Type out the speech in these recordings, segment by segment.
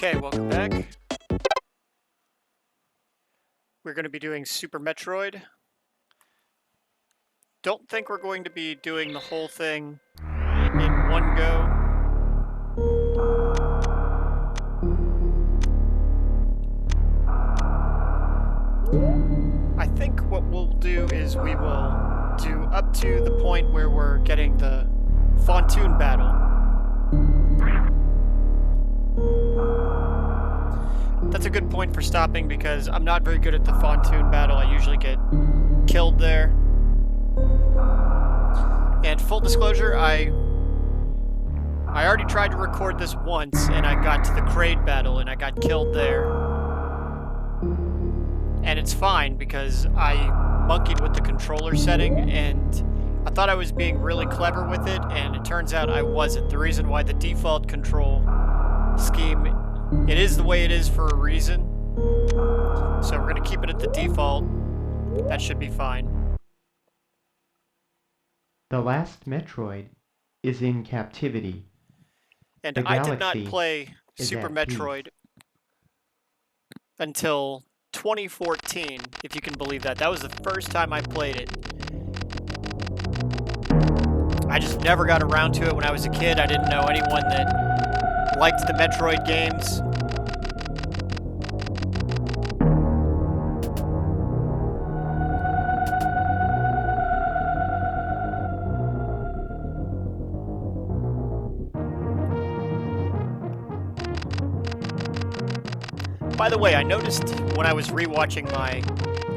Okay, welcome back. We're going to be doing Super Metroid. Don't think we're going to be doing the whole thing in one go. I think what we'll do is we will do up to the point where we're getting the Fontoon battle. That's a good point for stopping because I'm not very good at the Fontoon battle. I usually get killed there. And full disclosure, I already tried to record this once and I got to the Kraid battle and I got killed there. And it's fine because I monkeyed with the controller setting and I thought I was being really clever with it, and it turns out I wasn't. The reason why the default control scheme, it is the way it is for a reason. So we're going to keep it at the default. That should be fine. The last Metroid is in captivity. And The I did not galaxy play is Super at peace. Metroid until 2014, if you can believe that. That was the first time I played it. I just never got around to it when I was a kid. I didn't know anyone that liked the Metroid games. By the way, I noticed when I was rewatching my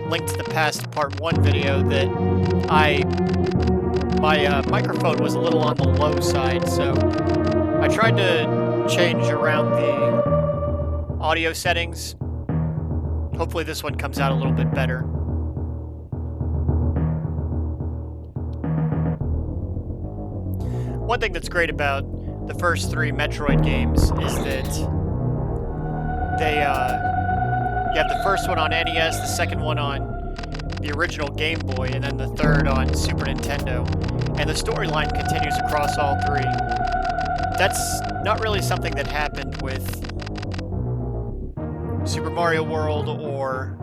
Link to the Past Part 1 video that my microphone was a little on the low side, so I tried to change around the audio settings. Hopefully this one comes out a little bit better. One thing that's great about the first three Metroid games is that you have the first one on NES, the second one on the original Game Boy, and then the third on Super Nintendo. And the storyline continues across all three. That's not really something that happened with Super Mario World or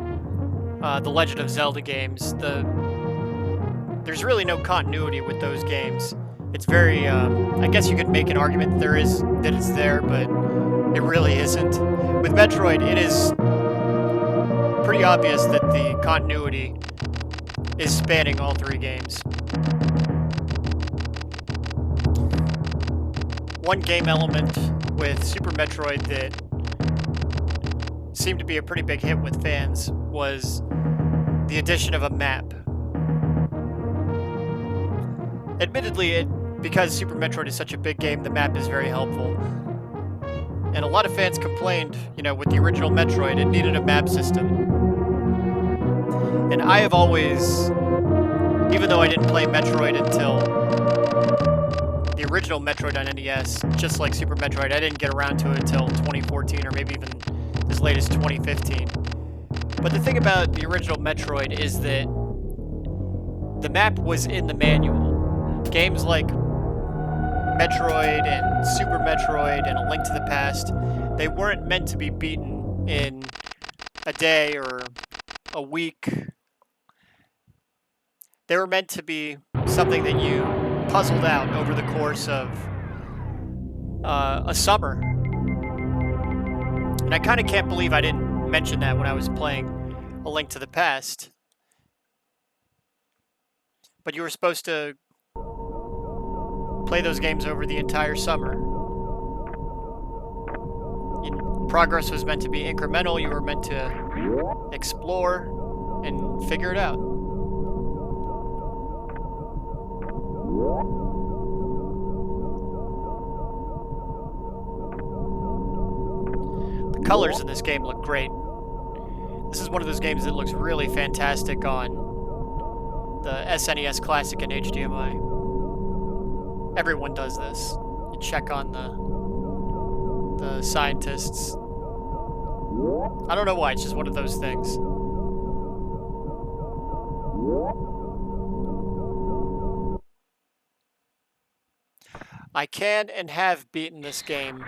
the Legend of Zelda games. There's really no continuity with those games. It's very, I guess you could make an argument that it's there, but it really isn't. With Metroid, it is pretty obvious that the continuity is spanning all three games. One game element with Super Metroid that seemed to be a pretty big hit with fans was the addition of a map. Admittedly, because Super Metroid is such a big game, the map is very helpful. And a lot of fans complained, with the original Metroid, it needed a map system. And I have always, even though I didn't play Metroid until the original Metroid on NES, just like Super Metroid, I didn't get around to it until 2014 or maybe even as late as 2015. But the thing about the original Metroid is that the map was in the manual. Games like Metroid and Super Metroid and A Link to the Past, they weren't meant to be beaten in a day or a week. They were meant to be something that you puzzled out over the course of a summer. And I kind of can't believe I didn't mention that when I was playing A Link to the Past. But you were supposed to play those games over the entire summer. Progress was meant to be incremental. You were meant to explore and figure it out. The colors in this game look great. This is one of those games that looks really fantastic on the SNES Classic and HDMI. Everyone does this. You check on the scientists. I don't know why, it's just one of those things. I can and have beaten this game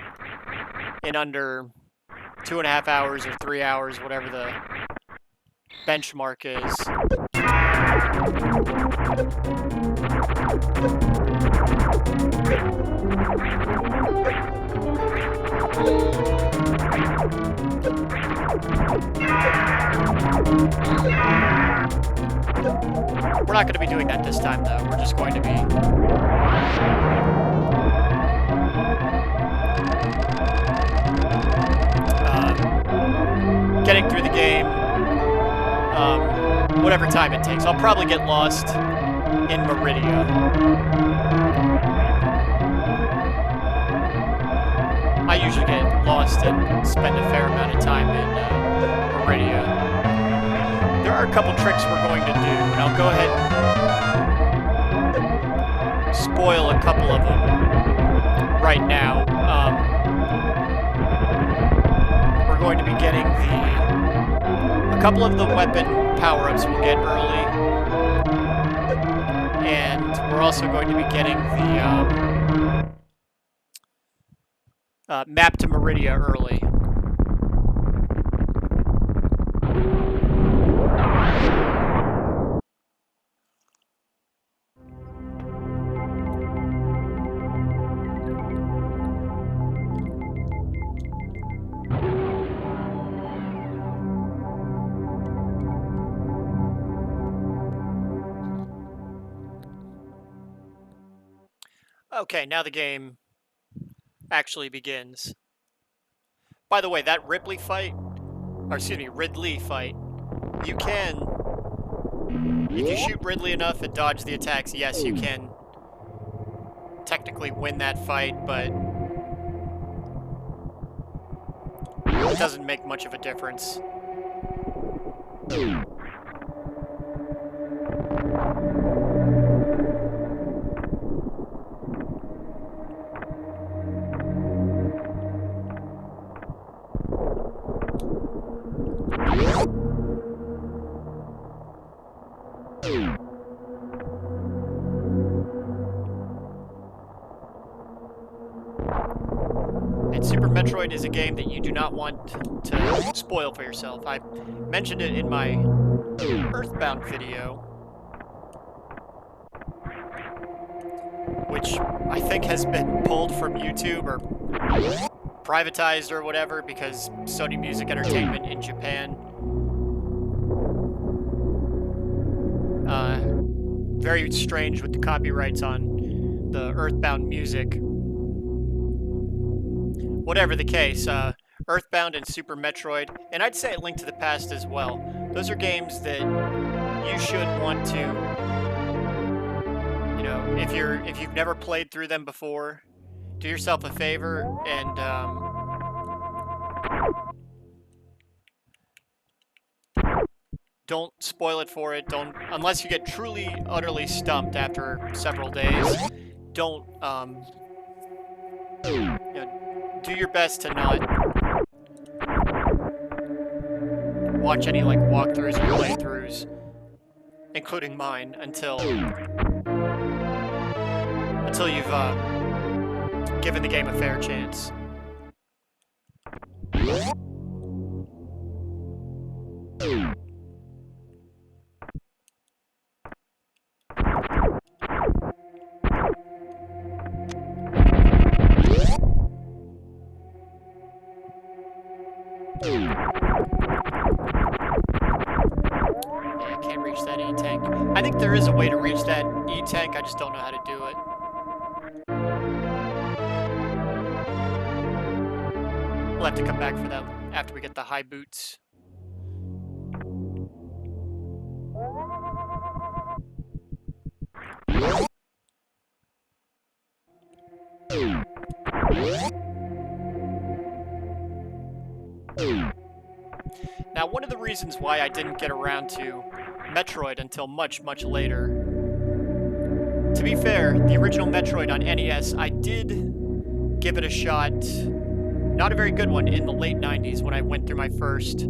in under 2.5 hours or 3 hours, whatever the benchmark is. We're not going to be doing that this time, though. We're just going to be getting through the game, whatever time it takes. I'll probably get lost in Meridia. I usually get lost and spend a fair amount of time in Meridia. There are a couple tricks we're going to do, and I'll go ahead and spoil a couple of them right now. We're going to be getting a couple of the weapon power-ups we'll get early, and we're also going to be getting the map to Meridia early. Okay, now the game actually begins. By the way, that Ridley fight, you can, if you shoot Ridley enough and dodge the attacks, yes, you can technically win that fight, but it doesn't make much of a difference. And Super Metroid is a game that you do not want to spoil for yourself. I mentioned it in my Earthbound video, which I think has been pulled from YouTube or privatized or whatever because Sony Music Entertainment in Japan very strange with the copyrights on the Earthbound music. Whatever the case, Earthbound and Super Metroid, and I'd say Link to the Past as well. Those are games that you should want to, you know, if you've never played through them before, do yourself a favor and don't spoil it for it. Don't, unless you get truly, utterly stumped after several days. Don't, you know, do your best to not watch any like walkthroughs or playthroughs, including mine, until you've given the game a fair chance. Yeah, I can't reach that E-tank. I think there is a way to reach that E-tank, I just don't know how to do it. We'll have to come back for that after we get the high boots. Now, one of the reasons why I didn't get around to Metroid until much, much later, to be fair, the original Metroid on NES, I did give it a shot, not a very good one, in the late 90s when I went through my first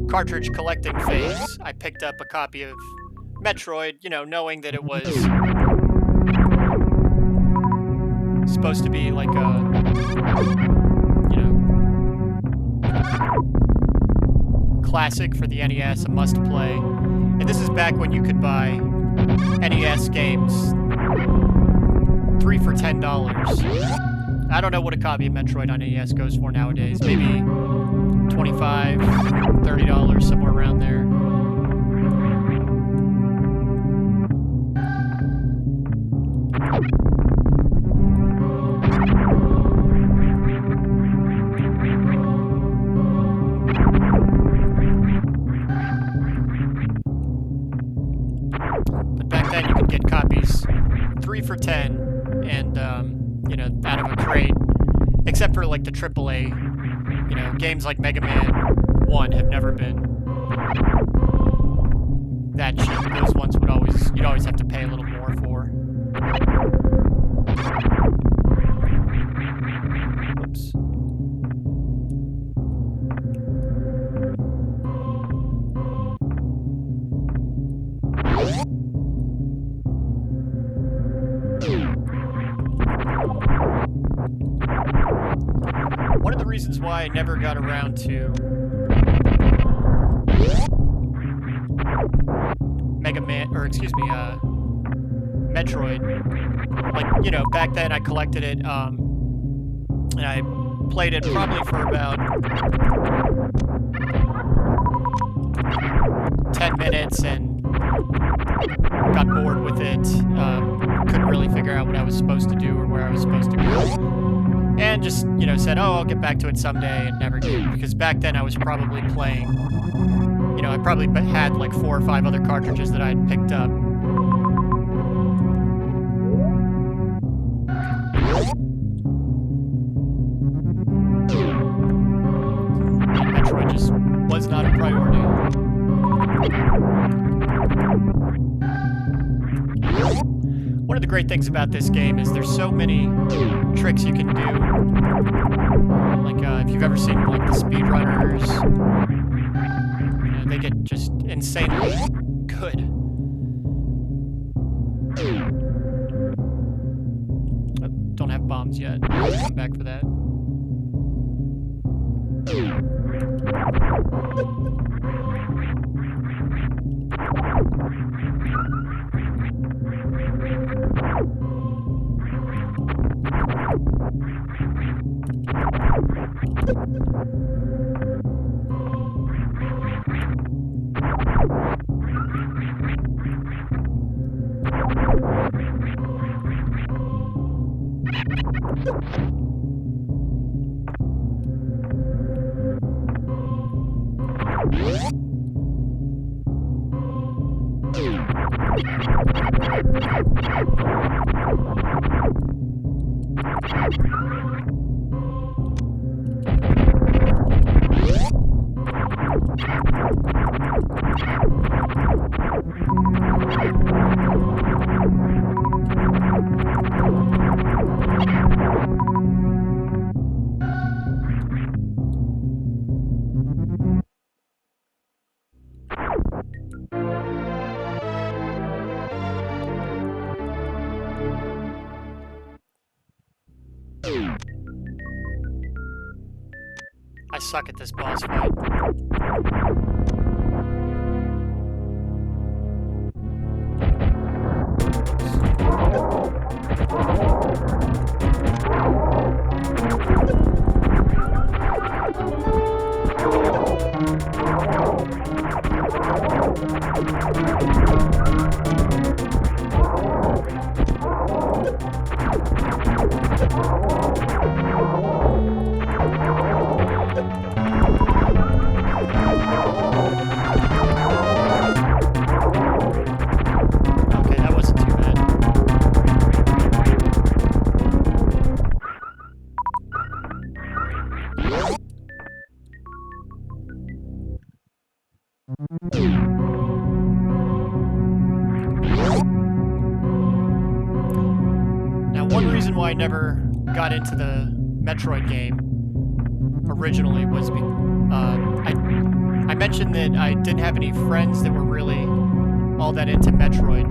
cartridge collecting phase. I picked up a copy of Metroid, you know, knowing that it was supposed to be like a, you know, classic for the NES, a must-play. And this is back when you could buy NES games 3 for $10. I don't know what a copy of Metroid on NES goes for nowadays. Maybe $25, $30, somewhere around there. But back then you could get copies 3 for 10 and, you know, out of a crate. Except for, like, the AAA, you know, games like Mega Man 1 have never been that cheap. Those ones you'd always have to pay a little more for. Oops. One of the reasons why I never got around to Metroid, like, you know, back then I collected it, and I played it probably for about 10 minutes and got bored with it, couldn't really figure out what I was supposed to do or where I was supposed to go. And just, you know, said, oh, I'll get back to it someday, and never did. Because back then I was probably playing, you know, I probably had like 4 or 5 other cartridges that I had picked up. And Metroid just was not a priority. One of the great things about this game is there's so many tricks you can do. Like, if you've ever seen, like, the speedrunners, you know, they get just insanely good. Oh, don't have bombs yet. I'll come back for that. I suck at this boss fight. Okay, that wasn't too bad. Now, one reason why I never got into the Metroid game originally was I mentioned that I didn't have any friends that were really all that into Metroid.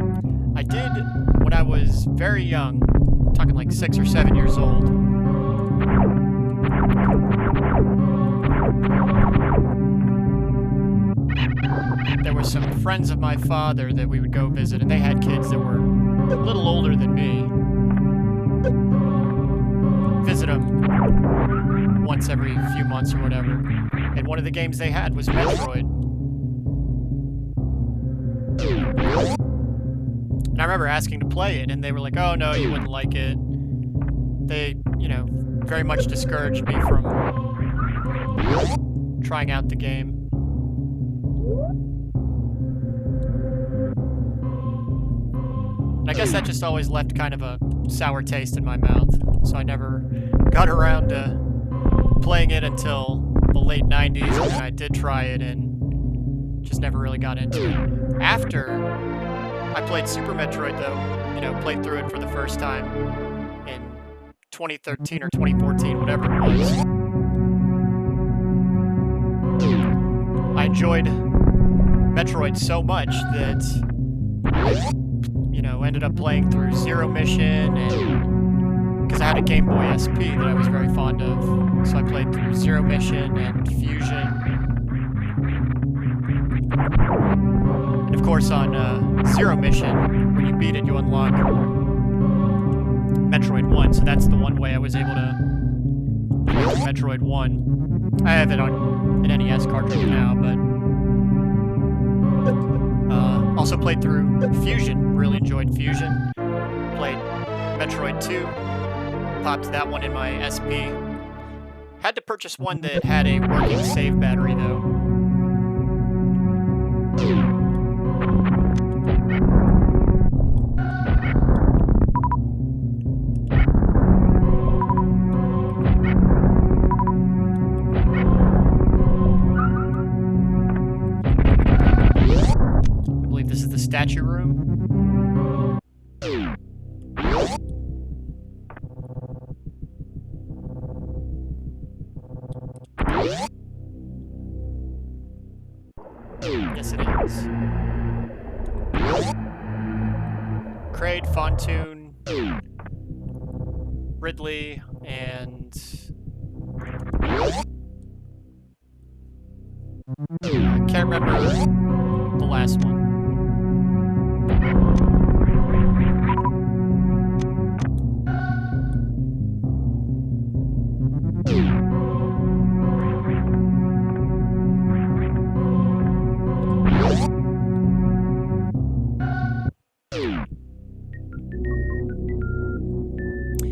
I did when I was very young, talking like 6 or 7 years old. there were some friends of my father that we would go visit, and they had kids that were a little older than me. Visit them once every few months or whatever. And one of the games they had was Metroid. And I remember asking to play it, and they were like, oh no, you wouldn't like it. They, you know, very much discouraged me from trying out the game. And I guess that just always left kind of a sour taste in my mouth, so I never got around to playing it until the late 90s, and then I did try it and just never really got into it. After I played Super Metroid, though, you know, played through it for the first time in 2013 or 2014, whatever it was. I enjoyed Metroid so much that I, you know, ended up playing through Zero Mission, and because I had a Game Boy SP that I was very fond of, so I played through Zero Mission and Fusion. And of course, on Zero Mission, when you beat it, you unlock Metroid 1, so that's the one way I was able to play through Metroid 1. I have it on an NES cartridge now, but also played through Fusion. Really enjoyed Fusion. Played Metroid 2. Popped that one in my SP. Had to purchase one that had a working save battery, though. I believe this is the statue room. Yes, it is. Kraid, Fontoon, Ridley, and I can't remember the last one.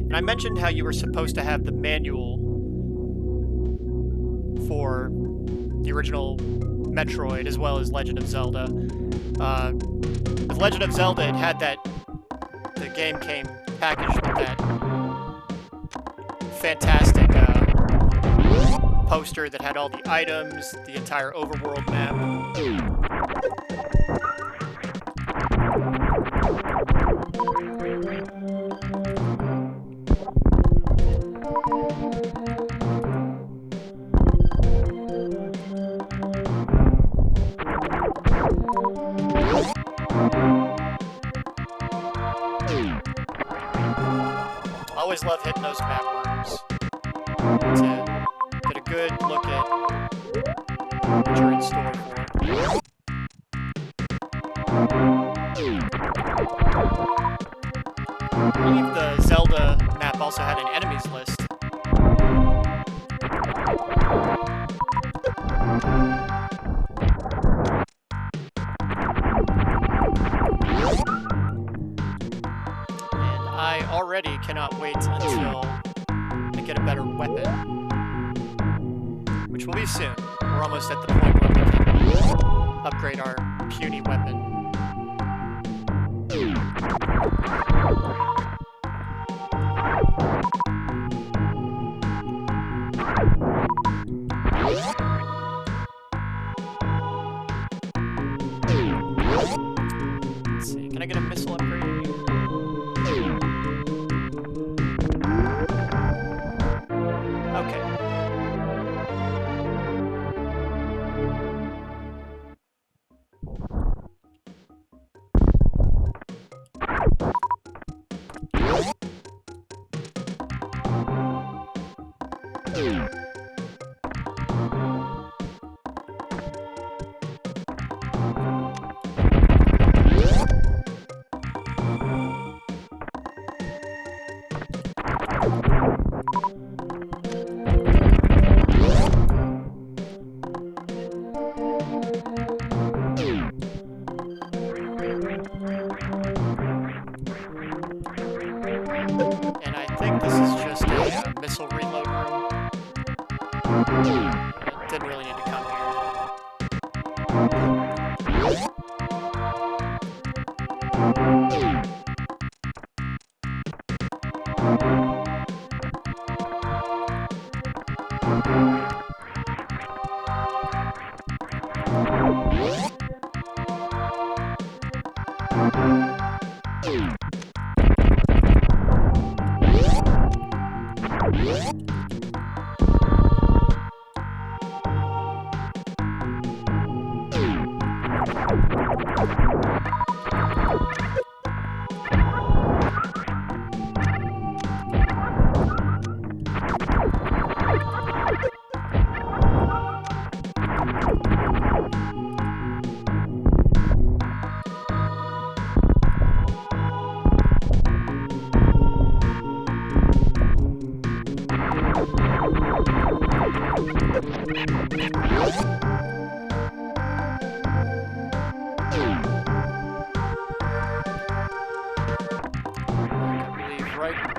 And I mentioned how you were supposed to have the manual for the original Metroid as well as Legend of Zelda. With Legend of Zelda, it had that, the game came packaged with that fantastic poster that had all the items, the entire overworld map. Always love hitting those map worms to get a good look at what you're in store for. I believe the Zelda map also had an enemies list. And I already cannot wait until I get a better weapon, which will be soon. We're almost at the point where we can upgrade our puny weapon. Let's see, can I get a missile upgrade in here? Okay. Didn't really need to come here.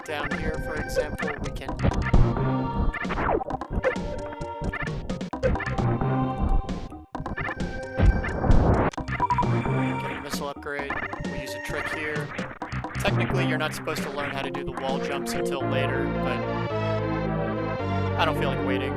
Down here, for example, we can get a missile upgrade. We use a trick here. Technically, you're not supposed to learn how to do the wall jumps until later, but I don't feel like waiting.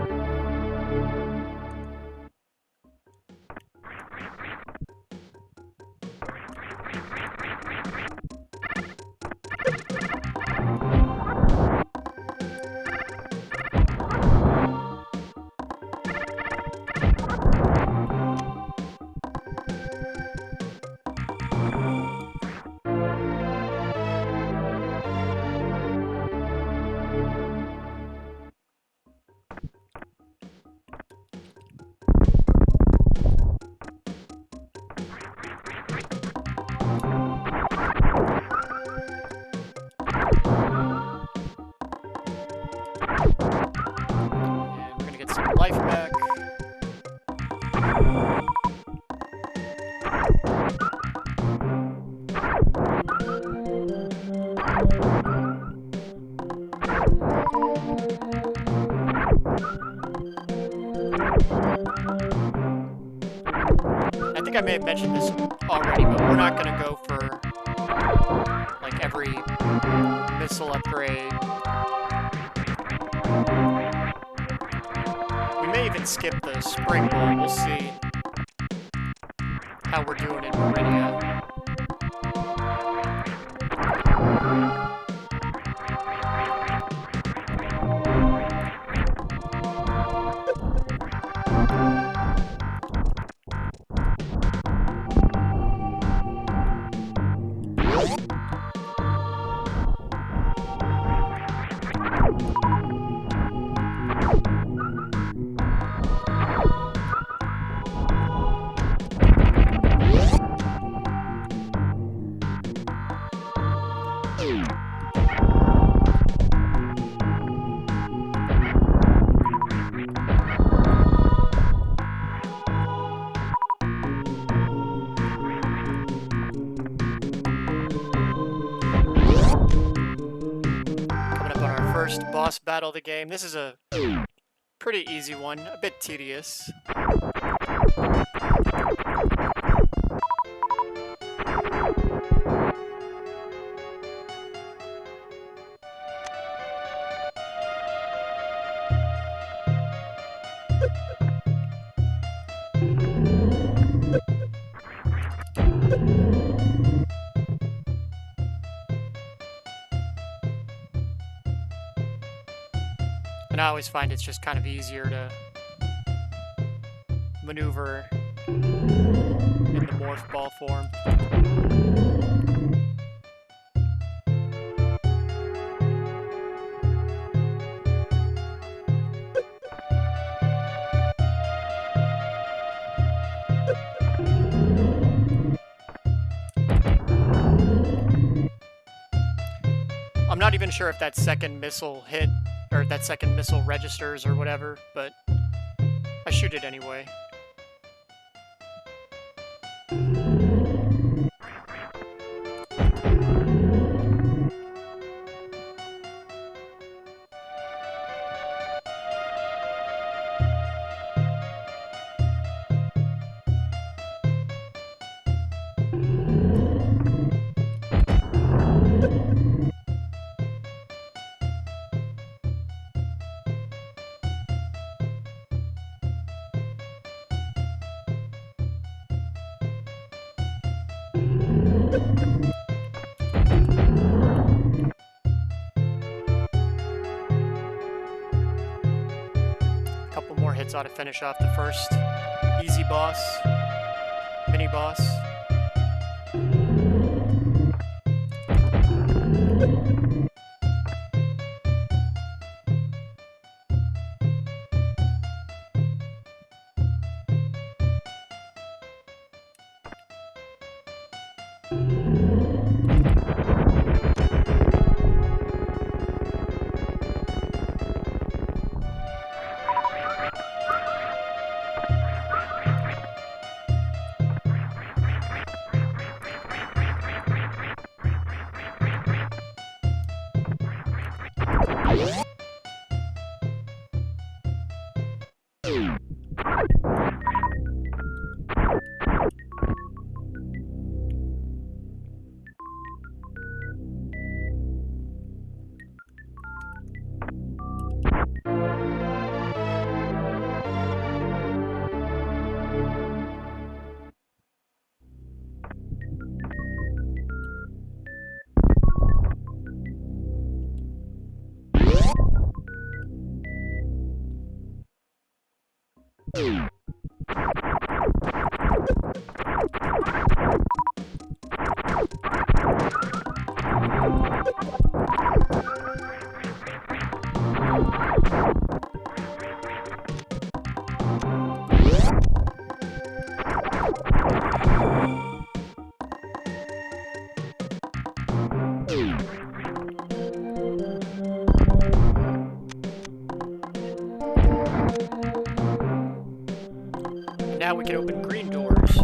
Life back. I think I may have mentioned this already, but we're not going to go for like every missile upgrade. We may even skip the spring ball. We'll see how we're doing in Meridia. First boss battle of the game. This is a pretty easy one, a bit tedious. And I always find it's just kind of easier to maneuver in the morph ball form. I'm not even sure if that second missile hit, or that second missile registers or whatever, but I shoot it anyway. minutes ought to finish off the first easy boss, mini boss. Now we can open green doors.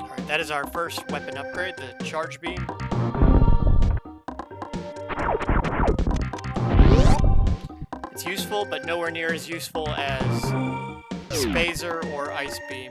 Alright, that is our first weapon upgrade, the charge beam. It's useful, but nowhere near as useful as Spazer or Ice Beam.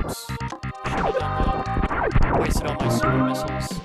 Oops. Should've done that. Wasted all my super missiles.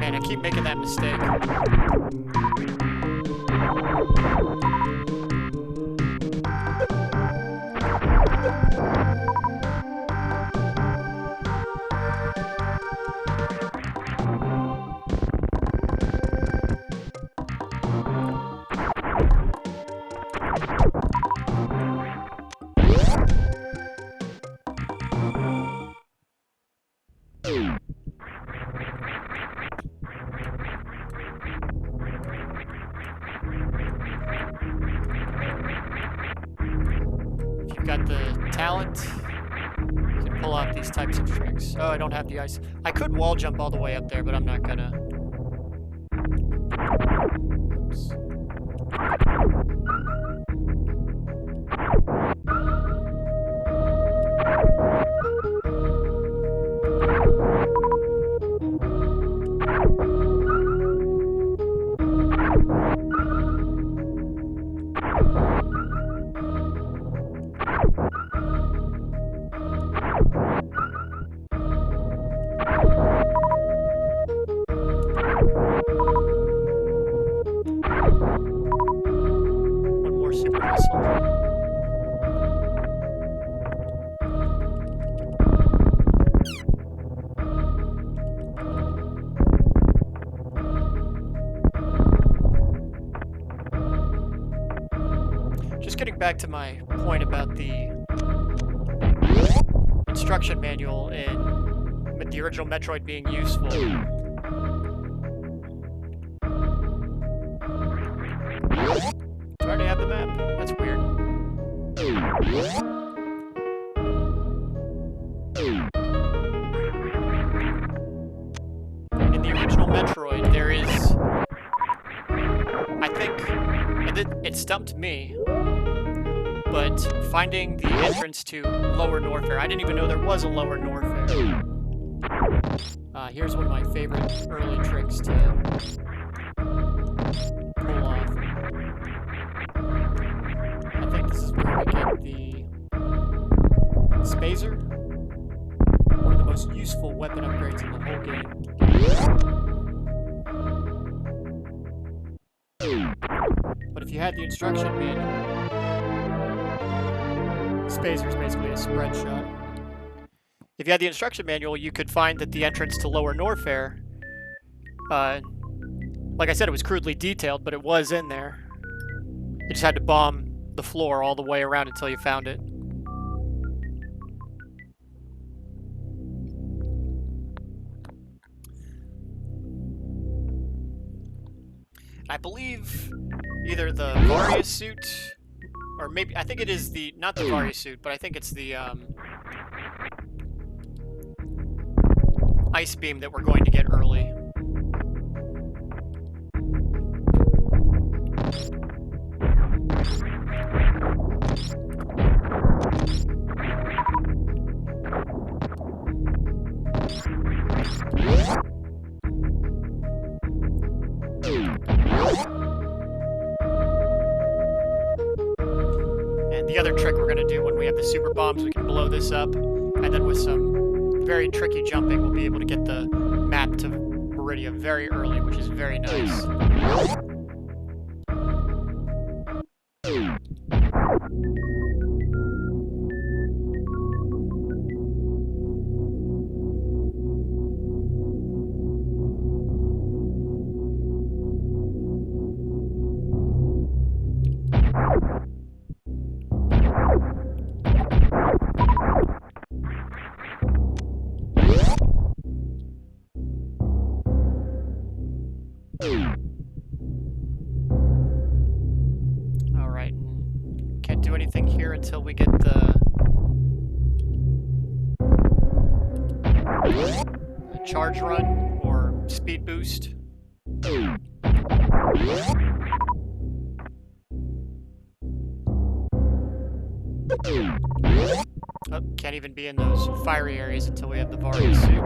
Man, I keep making that mistake. If you've got the talent, you can pull off these types of tricks. Oh, I don't have the ice. I could wall jump all the way up there, but I'm not gonna. Oops. or super missile. Just getting back to my point about the instruction manual in the original Metroid being useful. Do I already have the map? That's weird. In the original Metroid, there is, I think, and it stumped me, but finding the entrance to Lower Norfair, I didn't even know there was a Lower Norfair. Here's one of my favorite early tricks to pull off. I think this is where we get the Spazer, one of the most useful weapon upgrades in the whole game. But if you had the instruction manual, Spazer is basically a spread shot. If you had the instruction manual, you could find that the entrance to Lower Norfair, like I said, it was crudely detailed, but it was in there. You just had to bomb the floor all the way around until you found it. I believe either the Varia suit, or maybe, I think it is the, not the Varia suit, but I think it's the ice beam that we're going to get early. And the other trick we're going to do when we have the super bombs, we can blow this up, and then with some very tricky jumping, we'll be able to get the map to Meridia very early, which is very nice. Alright, can't do anything here until we get the charge run or speed boost. Oh, can't even be in those fiery areas until we have the Varia suit.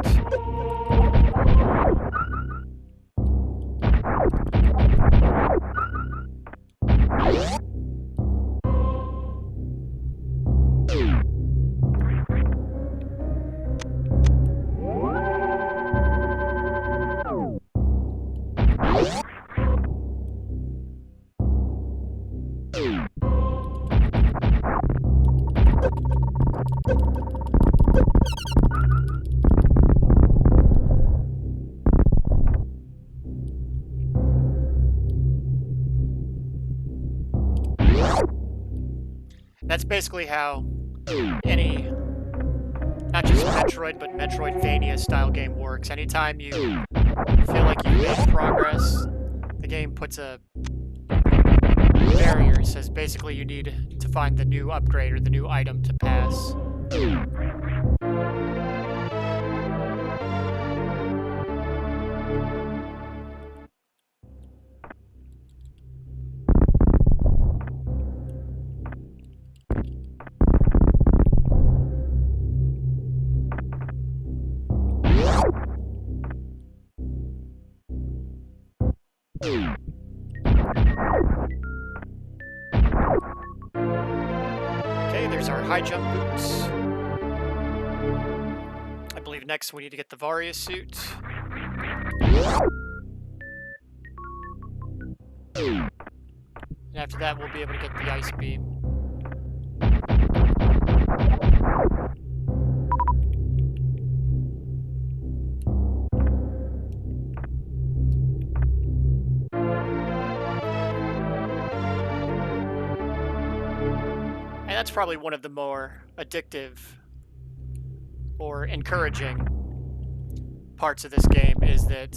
That's basically how any, not just Metroid, but Metroidvania style game works. Anytime you feel like you've made progress, the game puts a barrier. It says basically you need to find the new upgrade or the new item to pass. Okay, there's our high jump boots. I believe next we need to get the Varia suit. And After that, we'll be able to get the ice beam. And that's probably one of the more addictive or encouraging parts of this game, is that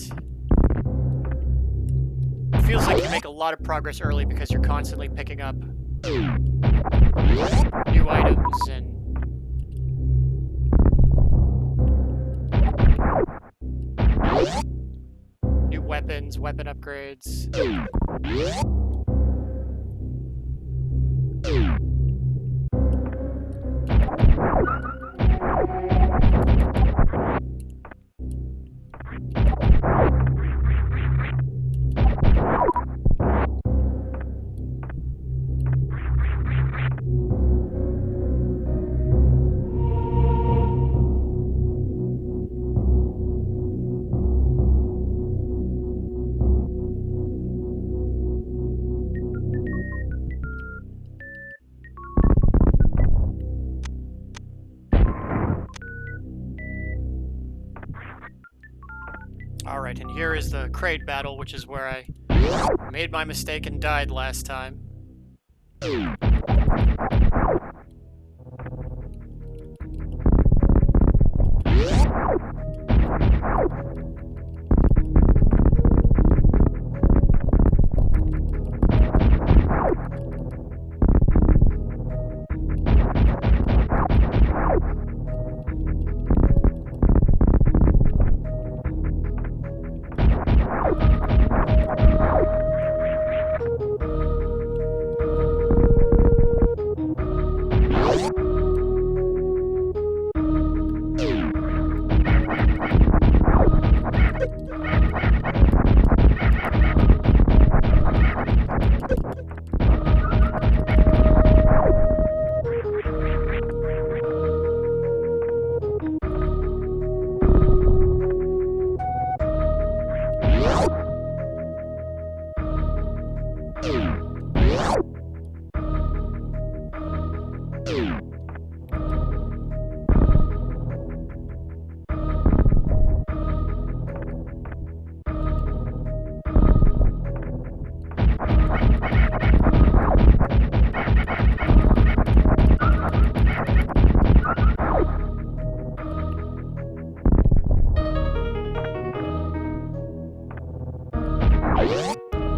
it feels like you make a lot of progress early because you're constantly picking up new items and new weapons, weapon upgrades. Alright, and here is the Kraid battle, which is where I made my mistake and died last time.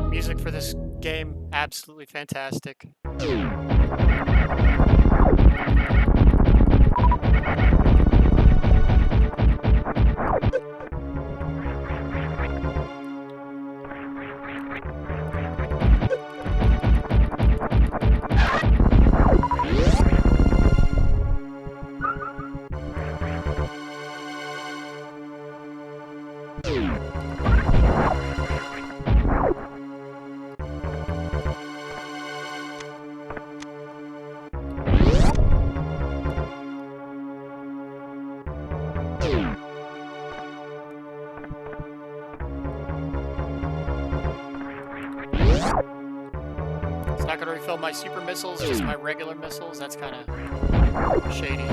Music for this game, absolutely fantastic. It's not gonna refill my super missiles, just my regular missiles. That's kind of shady.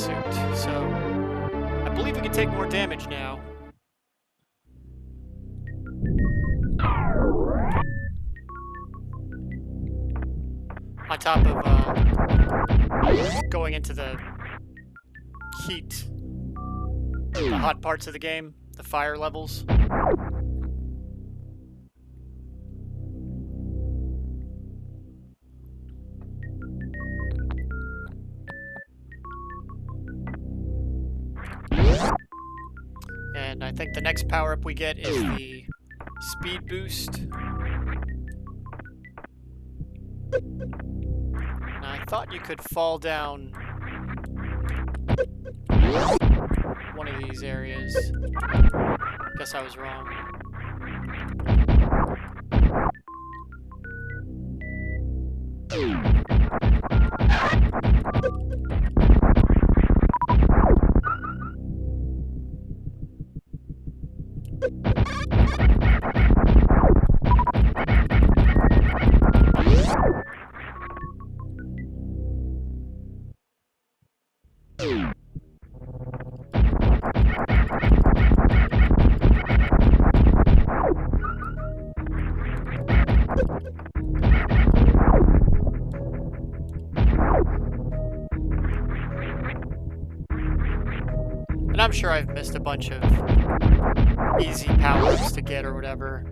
suit, so I believe we can take more damage now. On top of going into the heat, the hot parts of the game, the fire levels. And I think the next power-up we get is the speed boost. And I thought you could fall down one of these areas. Guess I was wrong. And I'm sure I've missed a bunch of easy power-ups to get or whatever.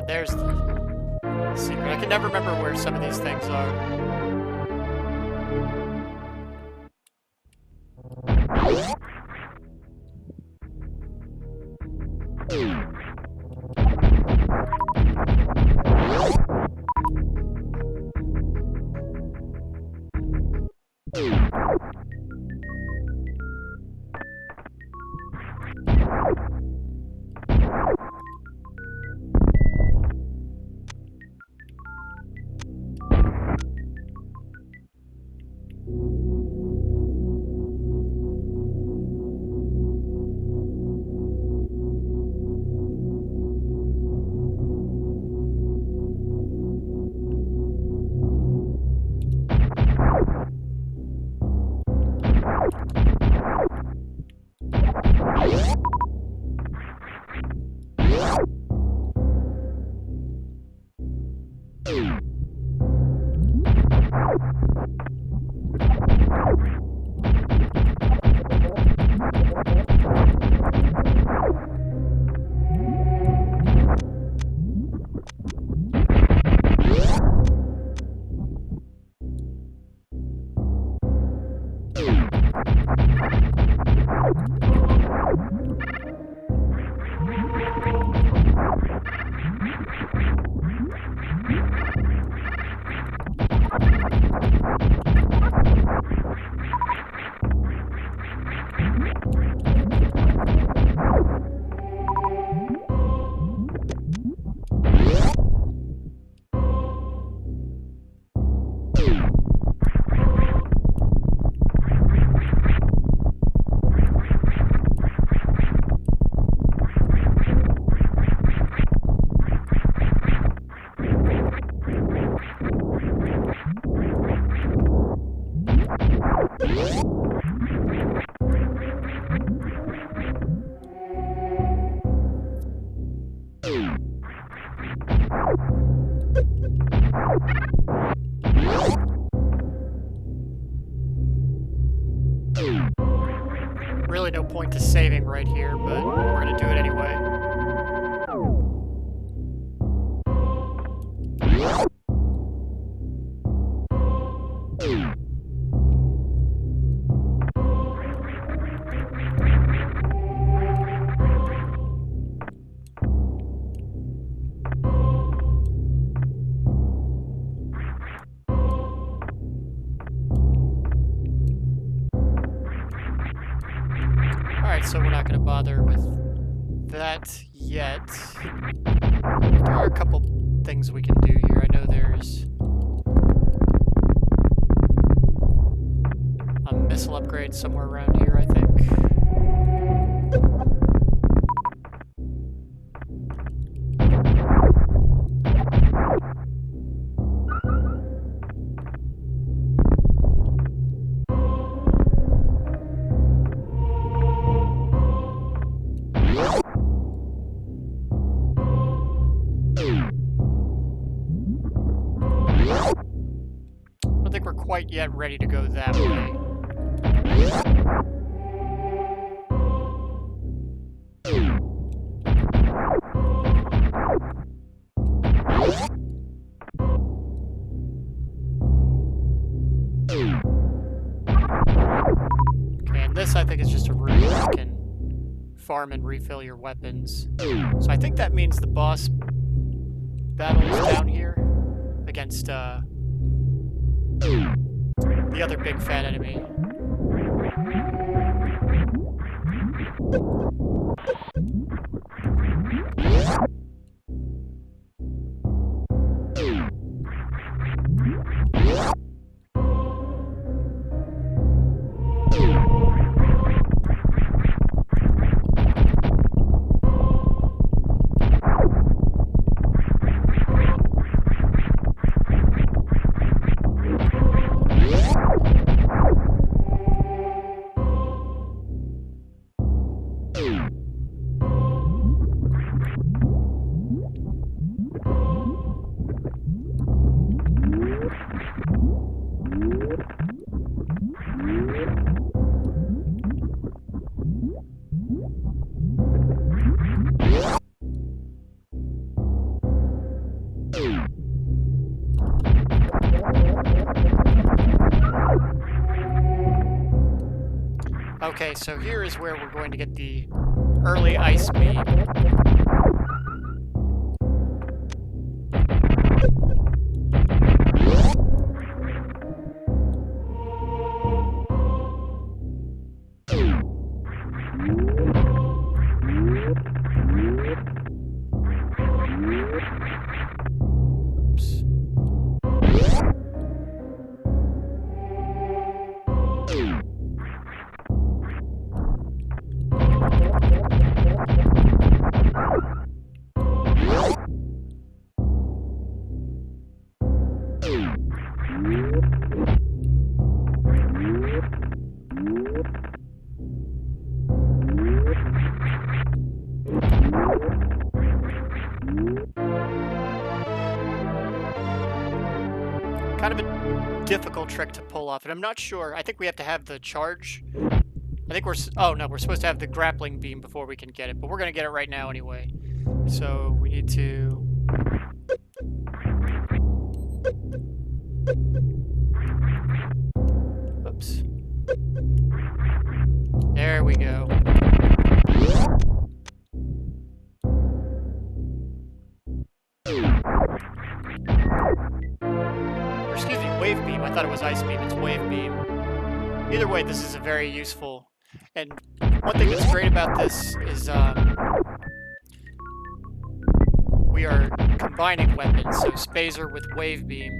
There's the secret. I can never remember where some of these things are. Really no point to saving right here, but we're gonna do it anyway. that, so we're not going to bother with that yet. There are a couple things we can do here. I know there's a missile upgrade somewhere around here, I think. I don't think we're quite yet ready to go that way. Okay, and this I think is just a room where you can farm and refill your weapons. So I think that means the boss battle is down here against the other big fat enemy. Okay, so here is where we're going to get the early ice beam. Oops. Kind of a difficult trick to pull off, and I'm not sure. I think we have to have the charge. I think oh no, we're supposed to have the grappling beam before we can get it, but we're gonna get it right now anyway. So we need to... Oops. There we go. Or excuse me, wave beam. I thought it was ice beam. It's wave beam. Either way, this is a very useful. And one thing that's great about this is we are combining weapons. So Spazer with wave beam.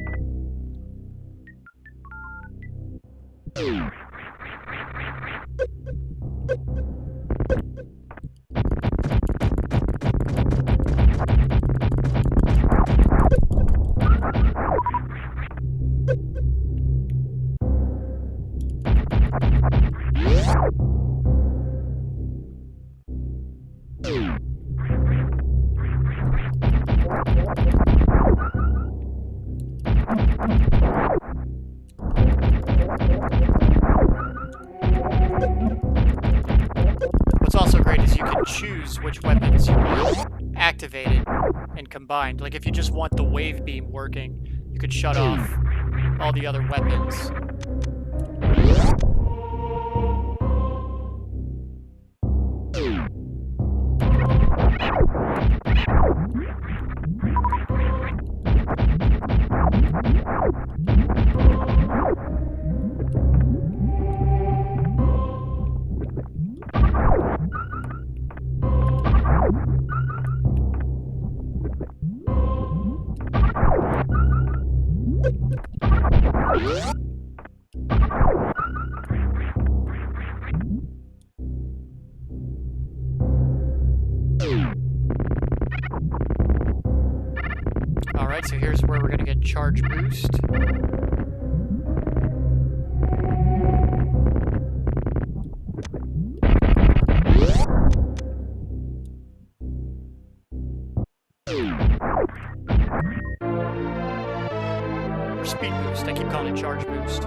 What's also great is you can choose which weapons you want activated and combined. Like if you just want the wave beam working, you could shut off all the other weapons. Alright, so here's where we're gonna get charge boost. Or speed boost, I keep calling it charge boost.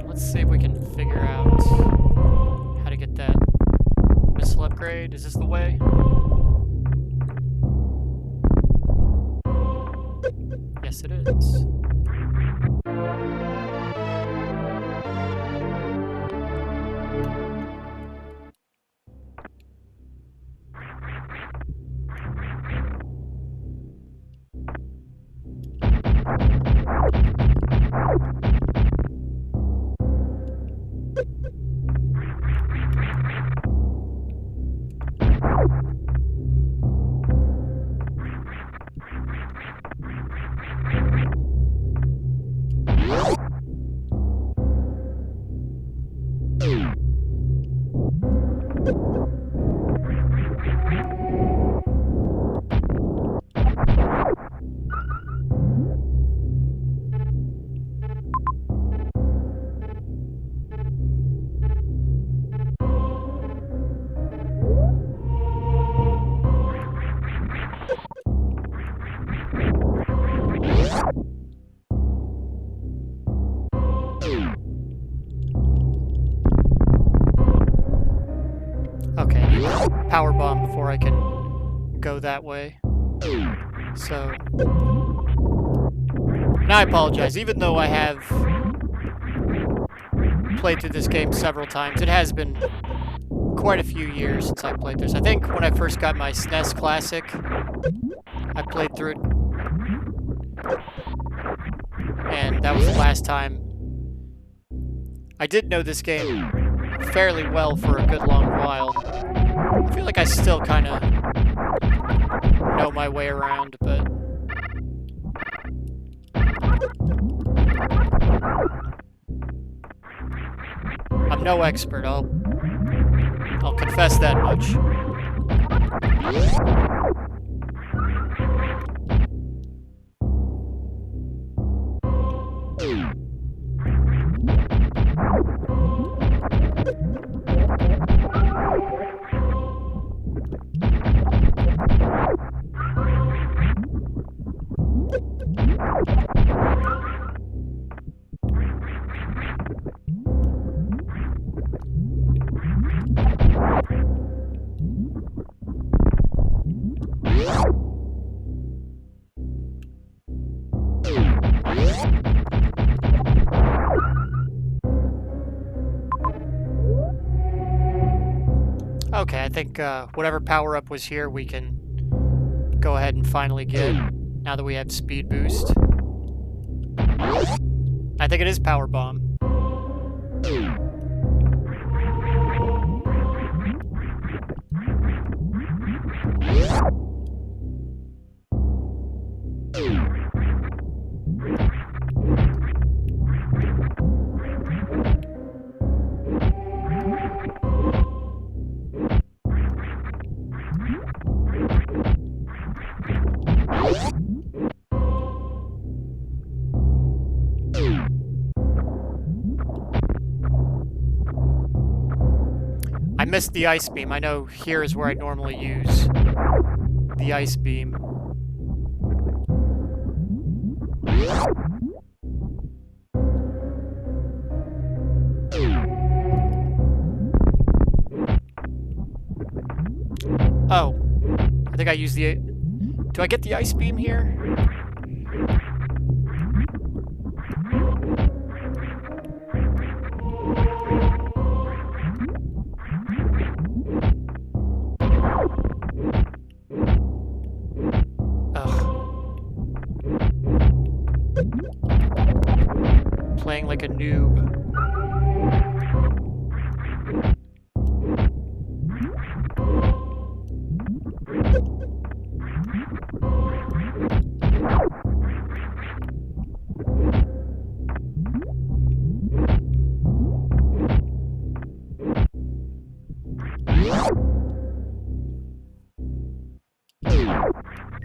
Let's see if we can figure out how to get that missile upgrade. Is this the way? Yes, it is. Okay, I need power bomb before I can go that way. So now I apologize, even though I have played through this game several times, it has been quite a few years since I played this. I think when I first got my SNES Classic, I played through it, and that was the last time. I did know this game fairly well for a good long while. I feel like I still kind of know my way around, but I'm no expert. I'll confess that much. Okay, I think whatever power-up was here, we can go ahead and finally get, now that we have speed boost. I think it is power bomb. I missed the ice beam. I know here is where I normally use the ice beam. Oh, I think I used the... Do I get the ice beam here? Playing like a noob.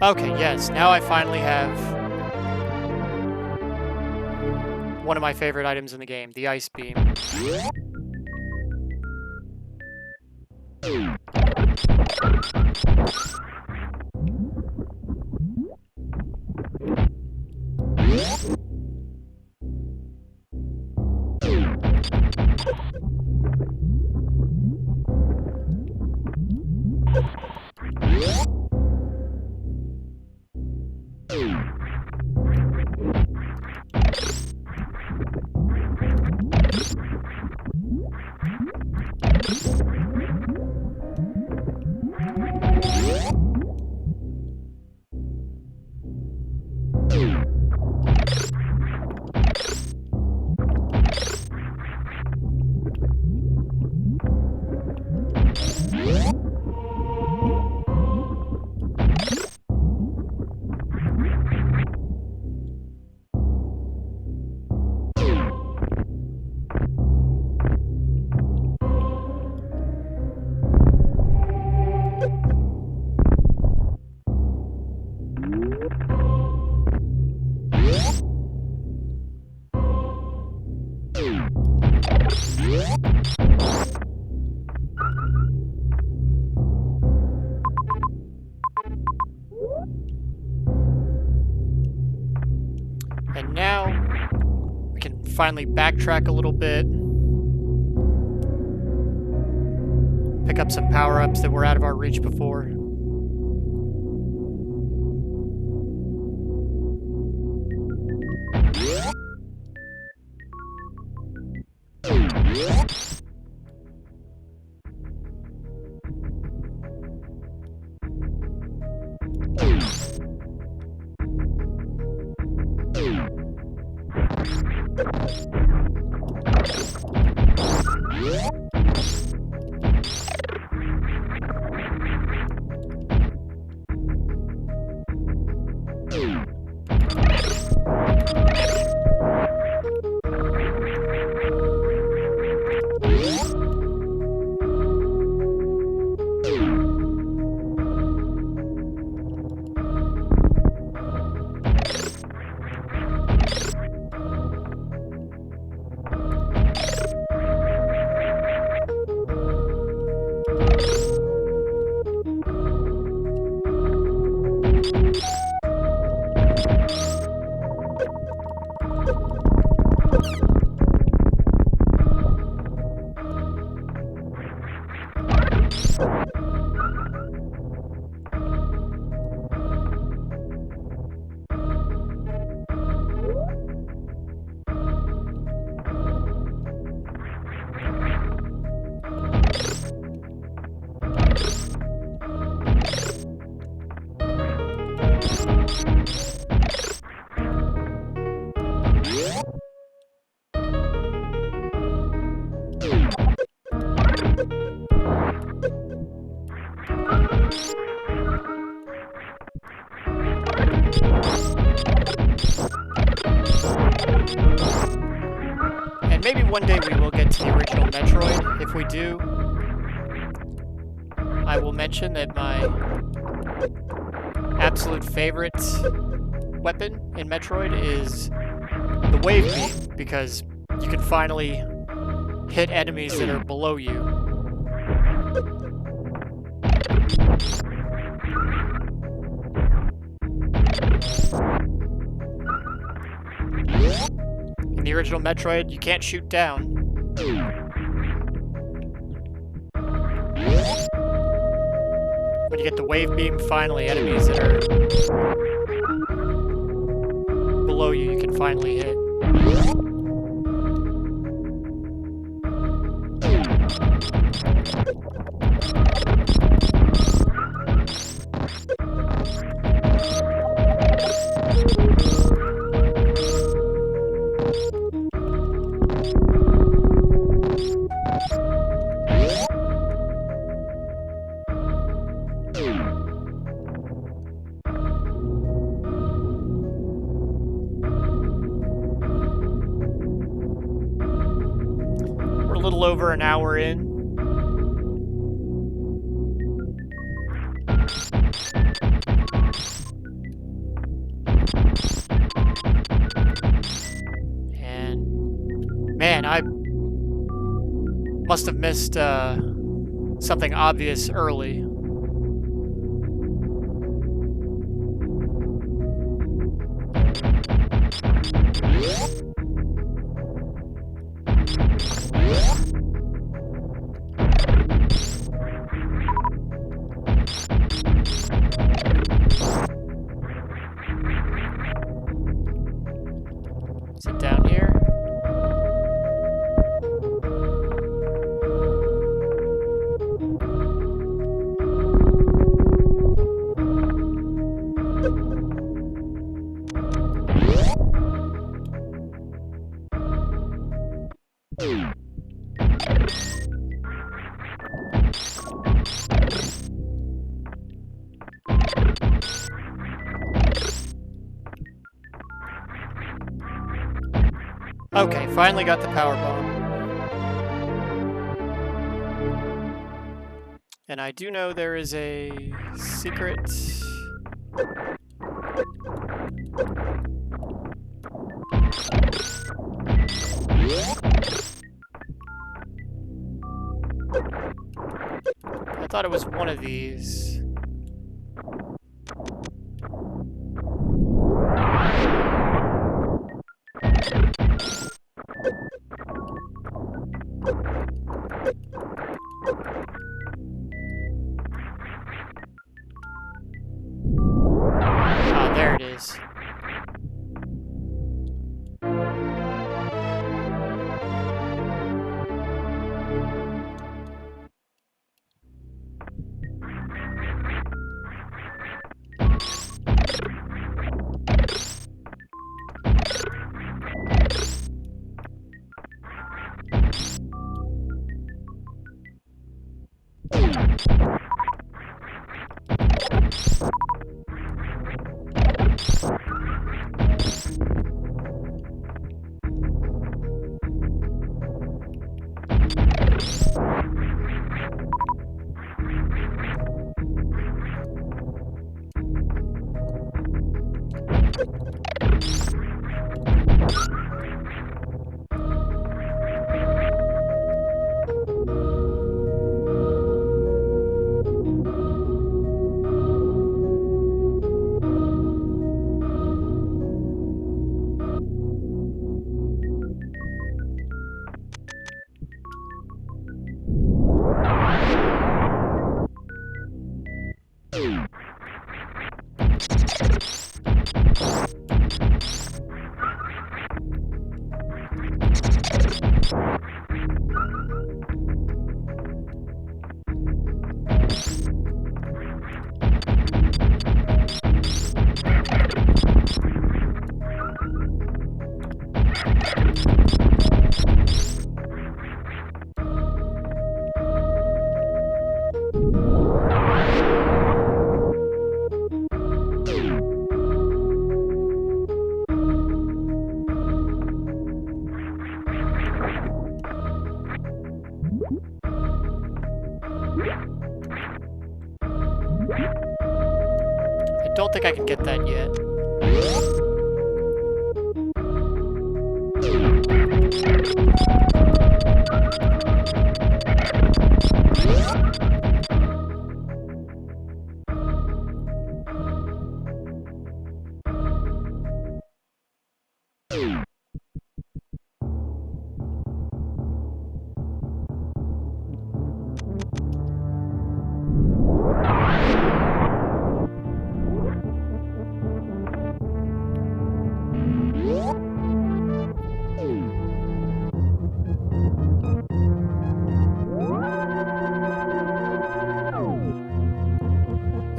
Okay, yes, now I finally have one of my favorite items in the game, the ice beam. And now we can finally backtrack a little bit. Pick up some power-ups that were out of our reach before. Maybe one day we will get to the original Metroid. If we do, I will mention that my absolute favorite weapon in Metroid is the wave beam, because you can finally hit enemies that are below you. original Metroid, you can't shoot down. When you get the wave beam, finally, enemies that are below you, you can finally hit. We're a little over an hour in. And man, I must have missed something obvious early. Is it down here? Okay, finally got the power bomb. And I do know there is a secret. I thought it was one of these. Ah, there it is. I don't think I can get that yet.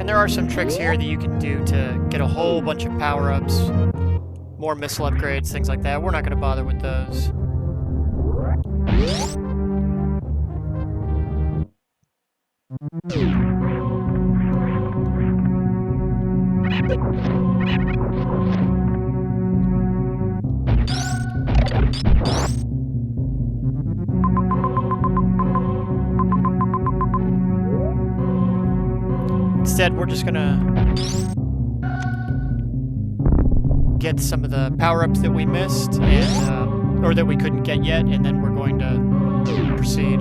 And there are some tricks here that you can do to get a whole bunch of power-ups, more missile upgrades, things like that. We're not going to bother with those. Instead, we're just gonna get some of the power-ups that we missed, and, or that we couldn't get yet, and then we're going to proceed.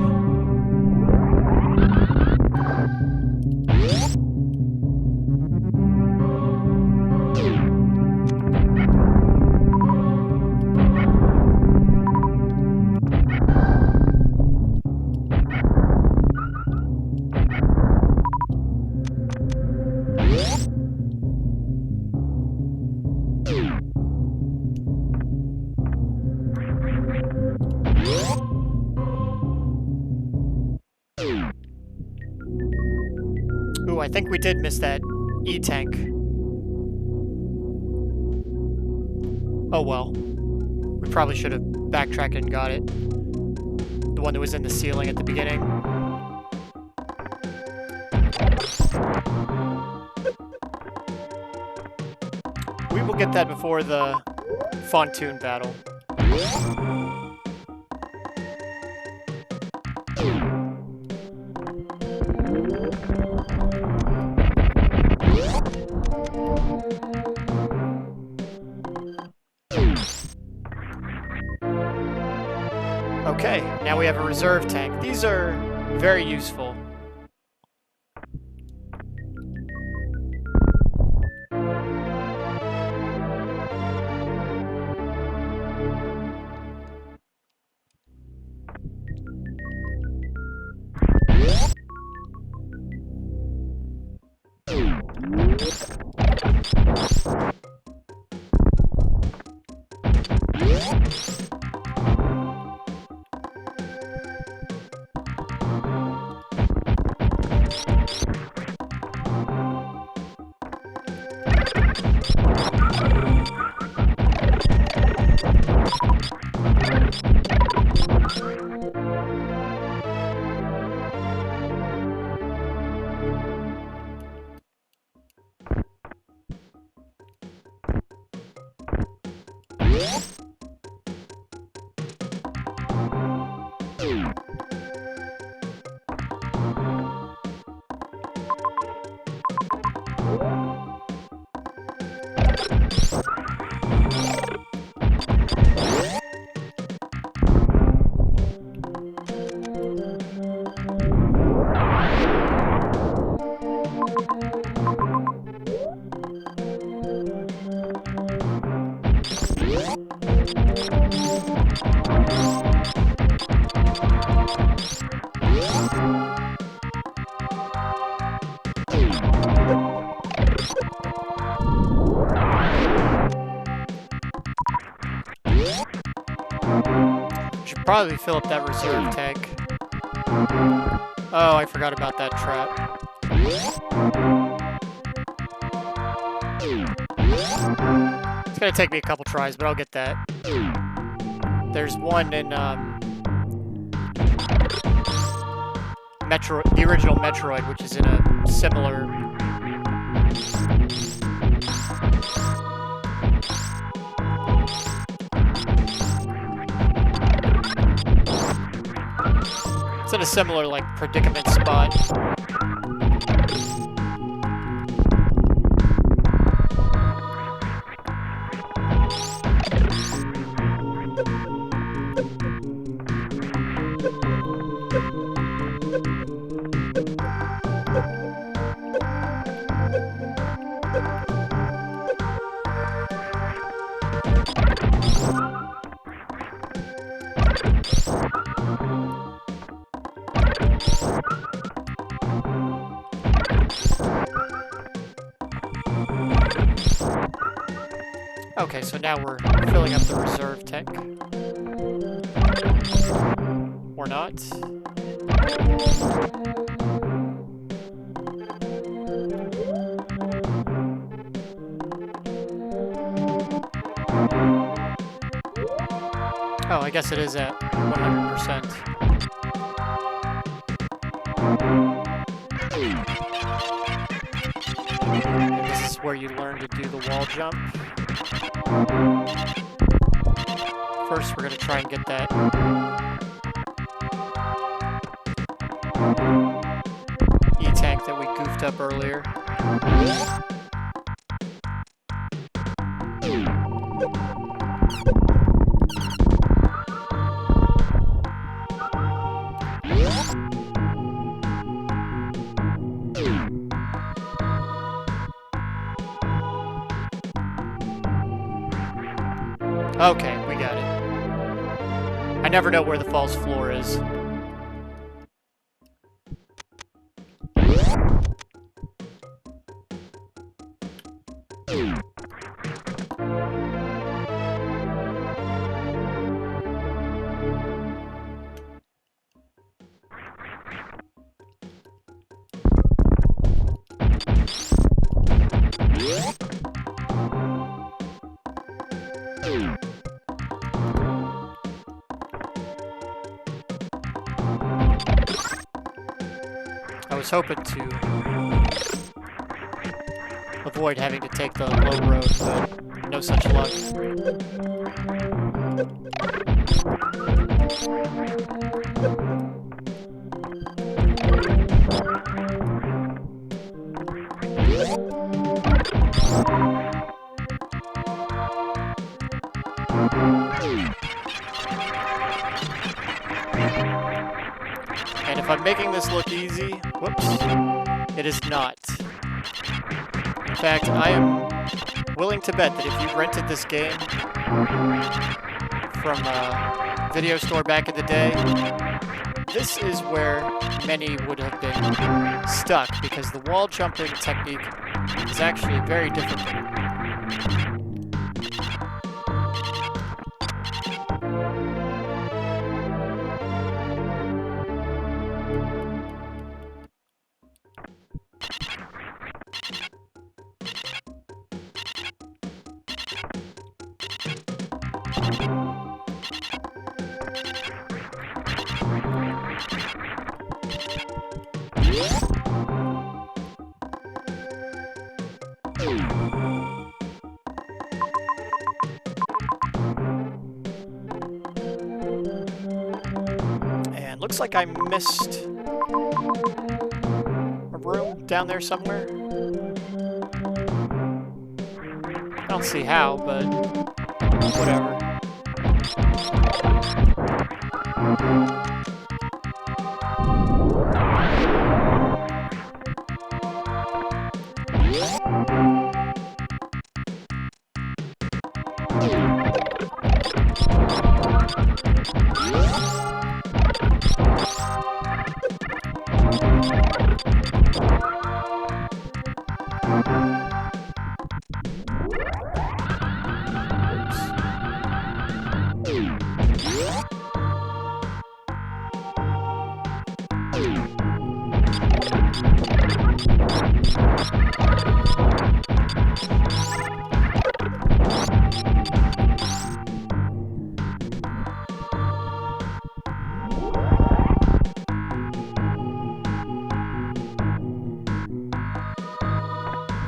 Ooh, I think we did miss that E-tank. Oh well. We probably should have backtracked and got it. The one that was in the ceiling at the beginning. We will get that before the Fontoon battle. Okay, now we have a reserve tank. These are very useful. Should probably fill up that reserve tank. Oh, I forgot about that trap. It's gonna take me a couple tries, but I'll get that. There's one in the original Metroid, which is in a similar like predicament spot. Okay, so now we're filling up the reserve tank. Or not. I guess it is at 100%. And this is where you learn to do the wall jump. First, we're going to try and get that E-tank that we goofed up earlier. Okay, we got it. I never know where the false floor is. I was hoping to avoid having to take the low road, but no such luck. And if I'm making this look easy, whoops, it is not. In fact, I am willing to bet that if you rented this game from a video store back in the day, this is where many would have been stuck, because the wall jumping technique is actually very difficult. And looks like I missed a room down there somewhere. I don't see how, but whatever.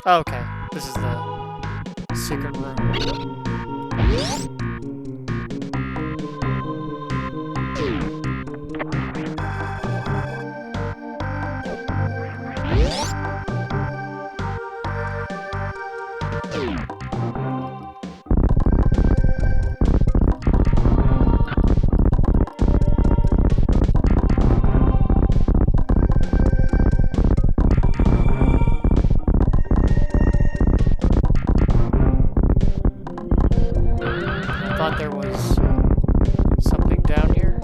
Okay, this is the secret room. Thought there was something down here.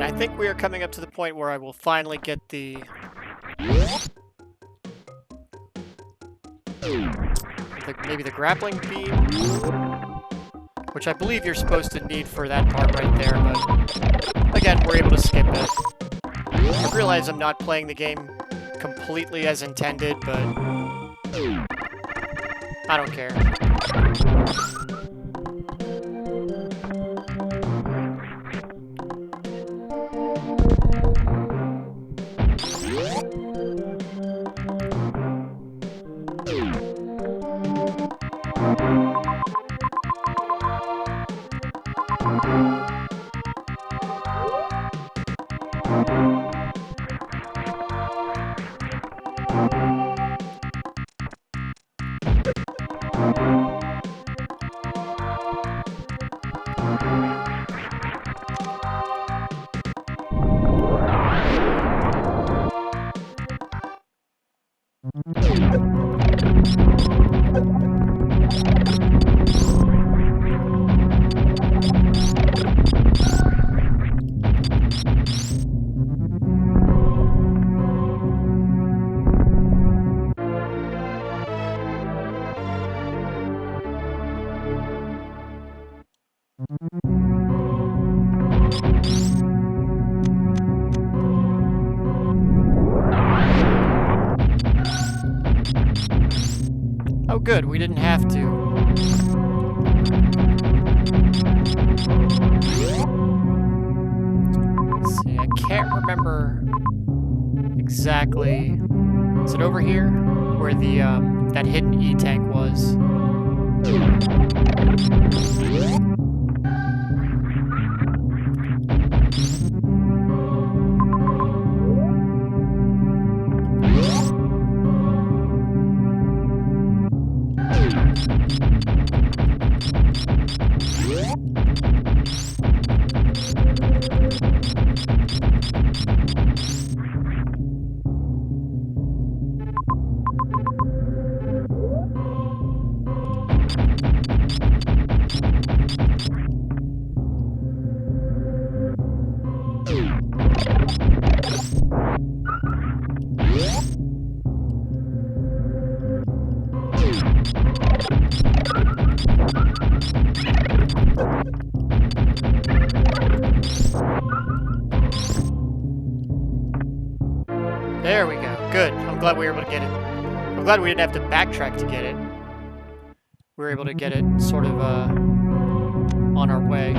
I think we are coming up to the point where I will finally get maybe the grappling beam, which I believe you're supposed to need for that part right there, but again, we're able to skip it. I realize I'm not playing the game completely as intended, but I don't care. Oh, good, we didn't have to. Let's see, I can't remember exactly. Is it over here? Where the, that hidden E-tank was? There we go. Good. I'm glad we were able to get it. I'm glad we didn't have to backtrack to get it. We were able to get it sort of on our way.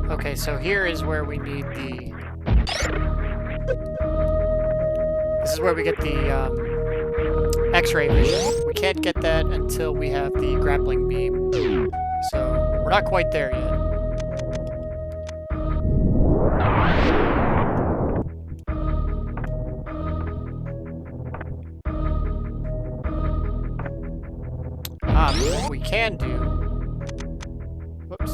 Okay, so here is where we need the... This is where we get the X-ray vision. We can't get that until we have the grappling beam. So we're not quite there yet. What we can do... Whoops.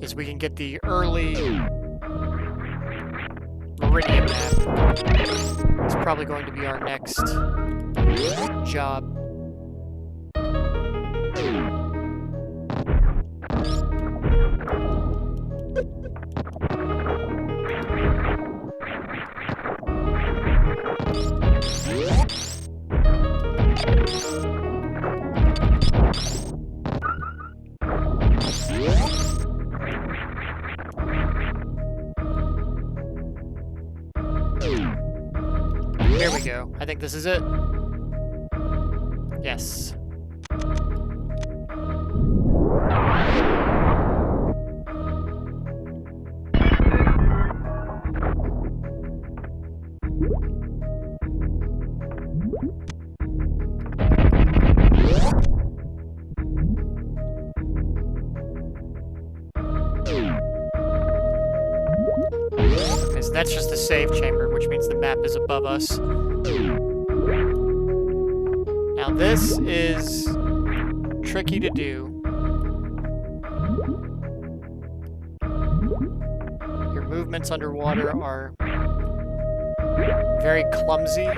Is we can get the early Meridia map. It's probably going to be our next job. Here we go. I think this is it. Yes. Okay, so that's just a save chamber, which means the map is above us. Now this is tricky to do. Your movements underwater are very clumsy.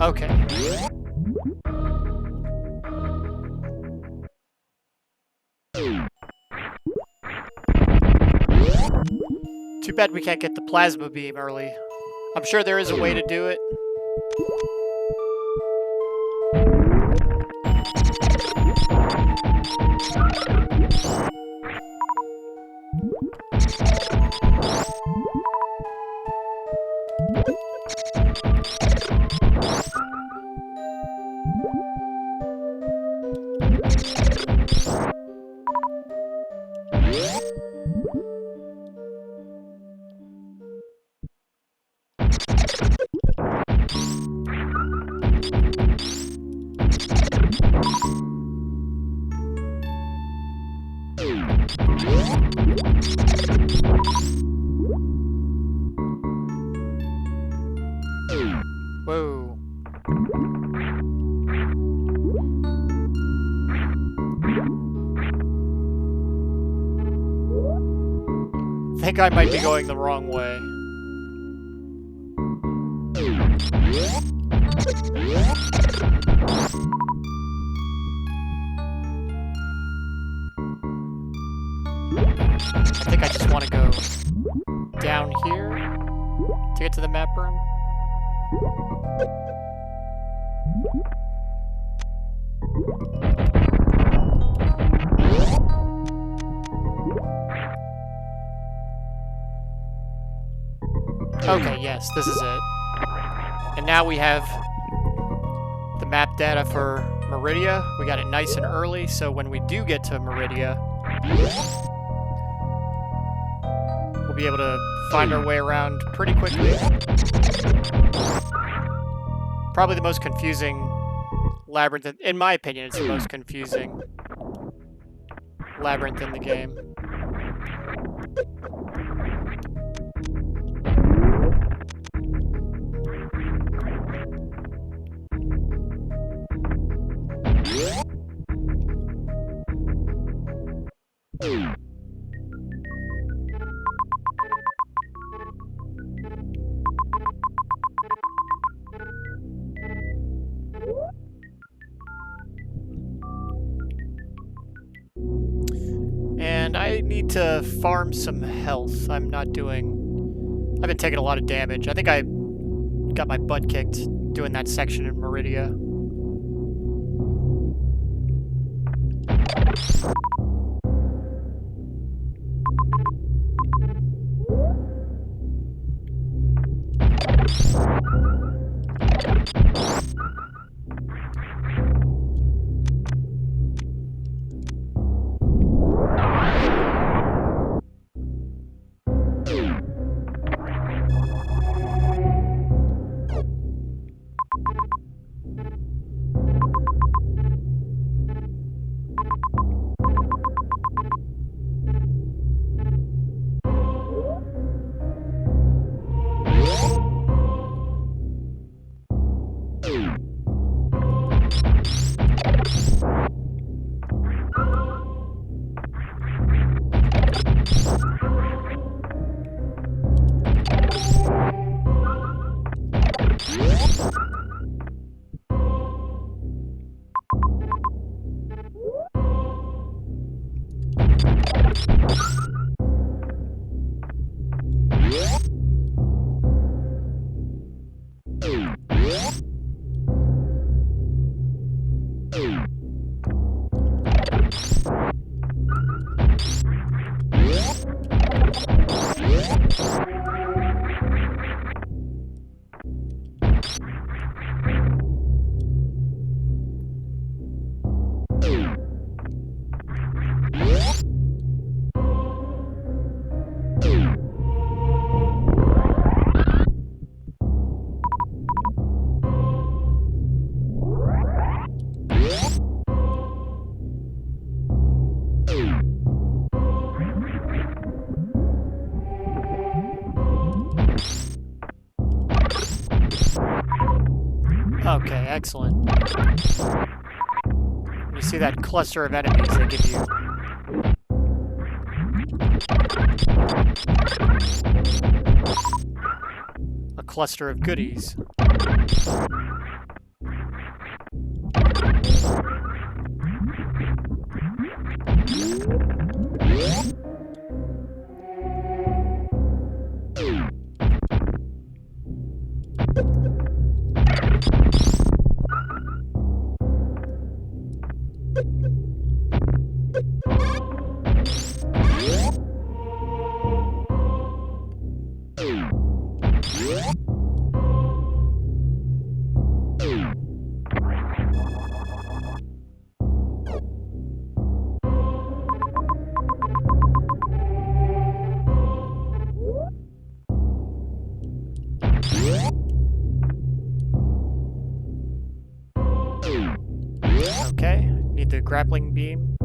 Okay. Too bad we can't get the plasma beam early. I'm sure there is a way to do it. Whoa. I think I might be going the wrong way. I think I just want to go down here to get to the map room. Okay, yes, this is it. And now we have the map data for Meridia. We got it nice and early, so when we do get to Meridia, we'll be able to find our way around pretty quickly. Probably the most confusing labyrinth, in my opinion, it's the most confusing labyrinth in the game. And I need to farm some health. I'm not doing I've been taking a lot of damage. I think I got my butt kicked doing that section in Meridia. Okay, excellent. When you see that cluster of enemies, they give you a cluster of goodies. Okay, need the grappling beam.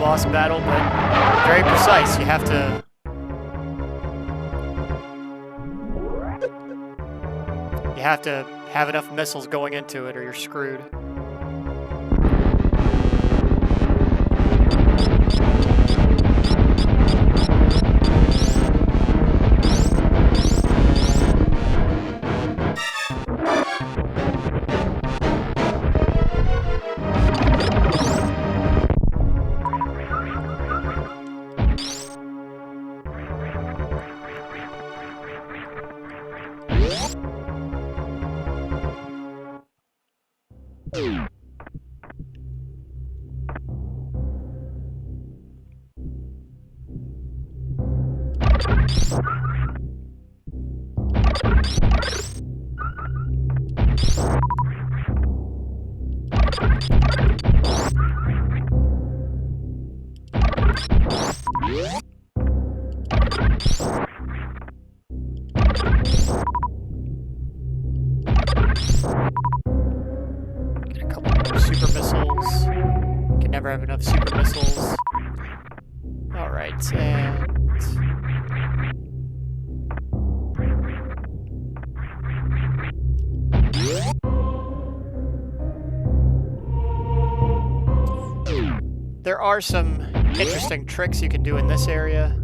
boss battle, but very precise. You have to... have enough missiles going into it or you're screwed. Get a couple more super missiles. Can never have enough super missiles. Alright, and... there are some interesting tricks you can do in this area.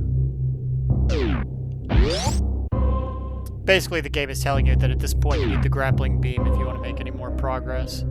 Basically, the game is telling you that at this point you need the grappling beam if you want to make any more progress.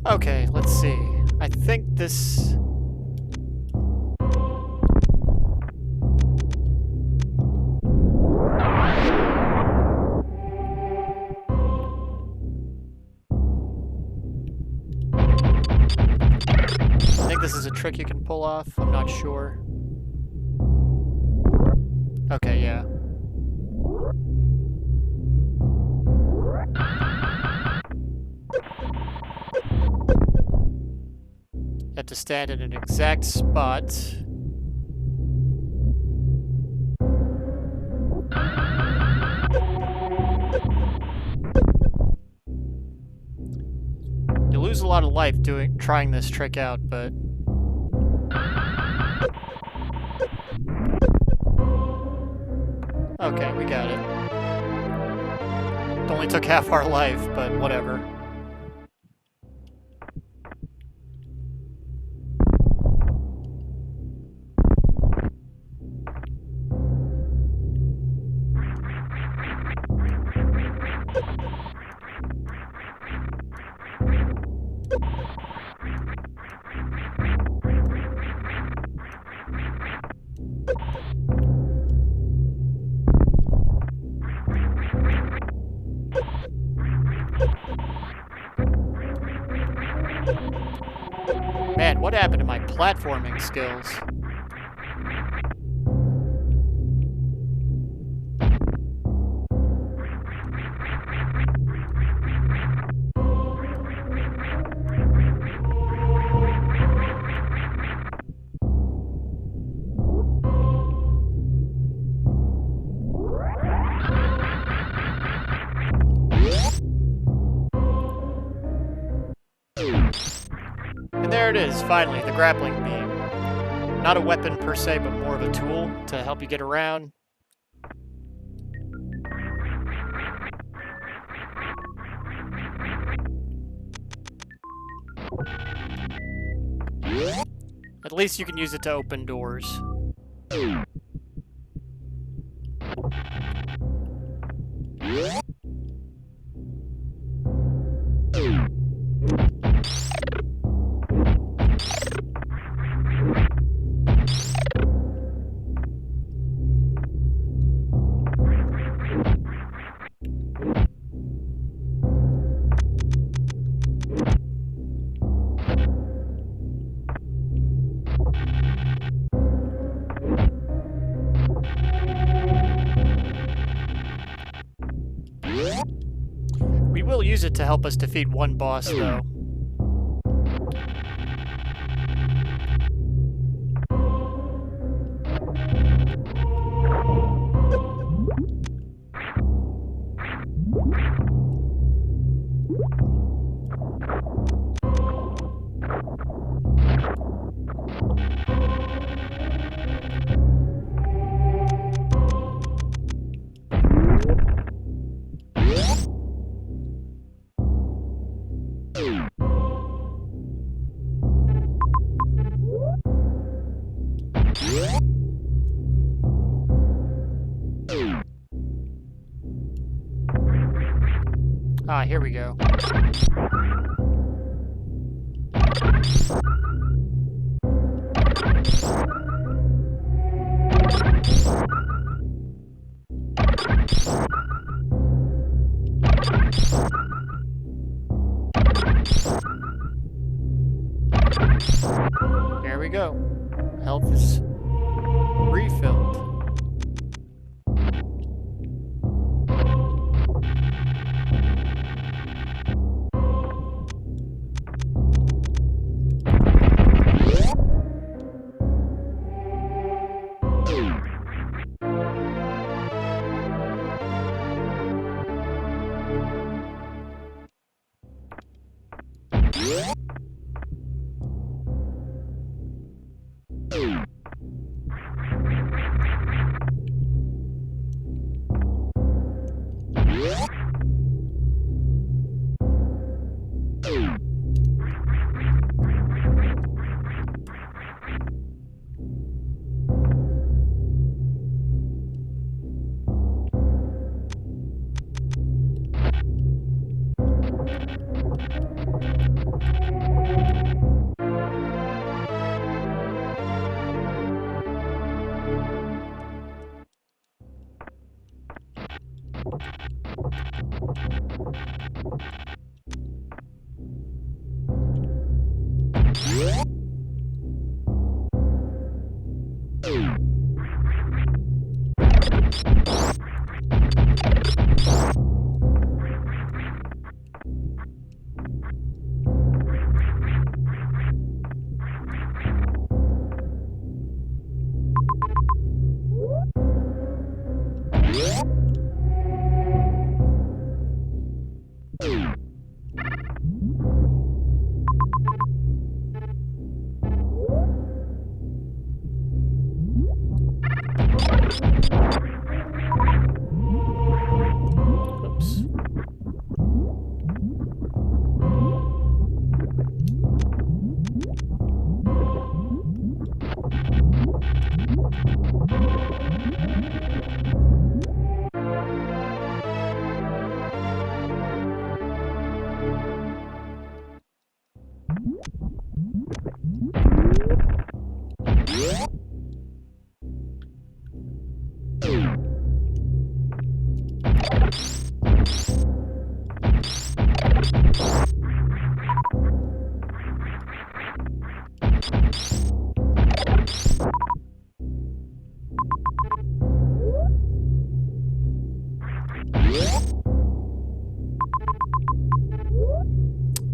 Okay, let's see. I think this... I think this is a trick you can pull off. I'm not sure. Okay, yeah. You have to stand in an exact spot. You lose a lot of life trying this trick out, but... Okay, we got it. It only took half our life, but whatever. Man, what happened to my platforming skills? And there it is, finally, the grappling beam. Not a weapon per se, but more of a tool to help you get around. At least you can use it to open doors. We will use it to help us defeat one boss, though. Ah, here we go. There we go. Health is refilled. Oops.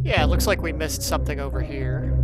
Yeah, it looks like we missed something over here.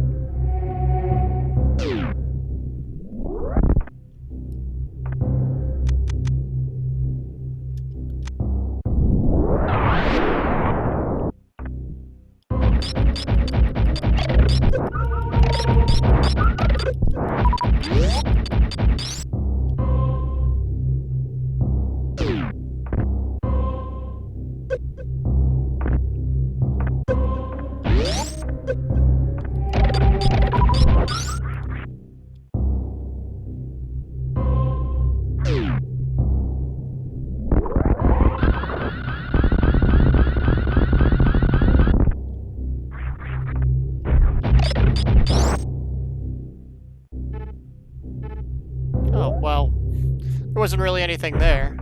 Oh, well, there wasn't really anything there.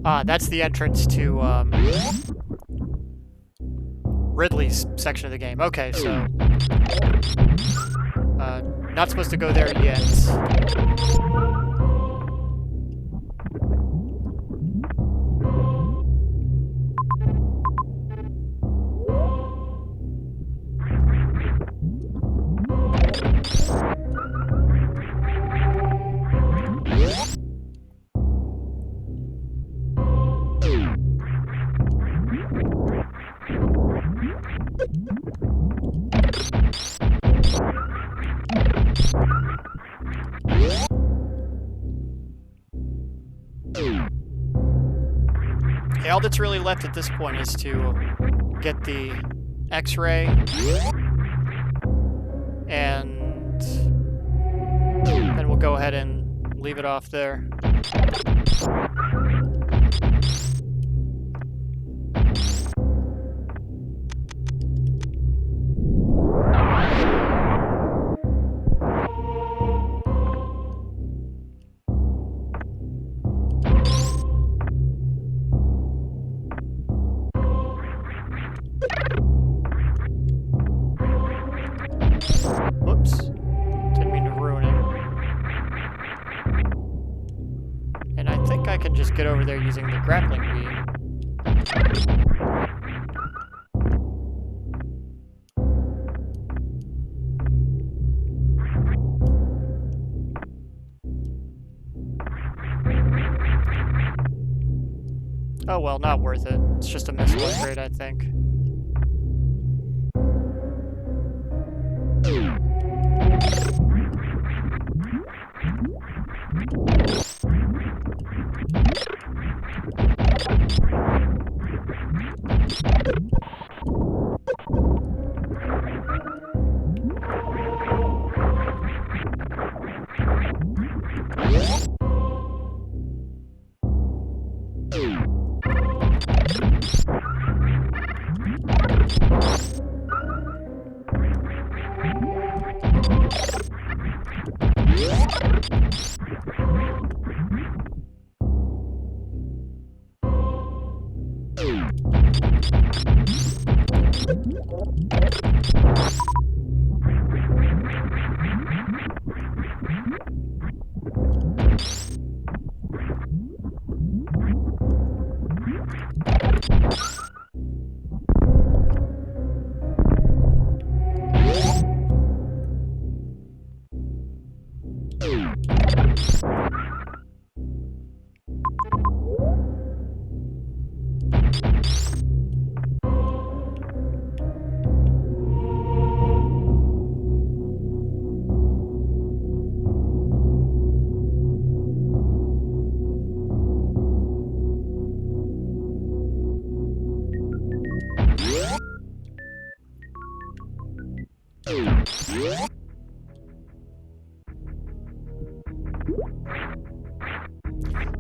Ah, that's the entrance to Ridley's section of the game. Okay, so not supposed to go there yet. Okay, all that's really left at this point is to get the X-ray and then we'll go ahead and leave it off there. Whoops. Didn't mean to ruin it. And I think I can just get over there using the grappling beam. Oh well, not worth it. It's just a missile upgrade, I think.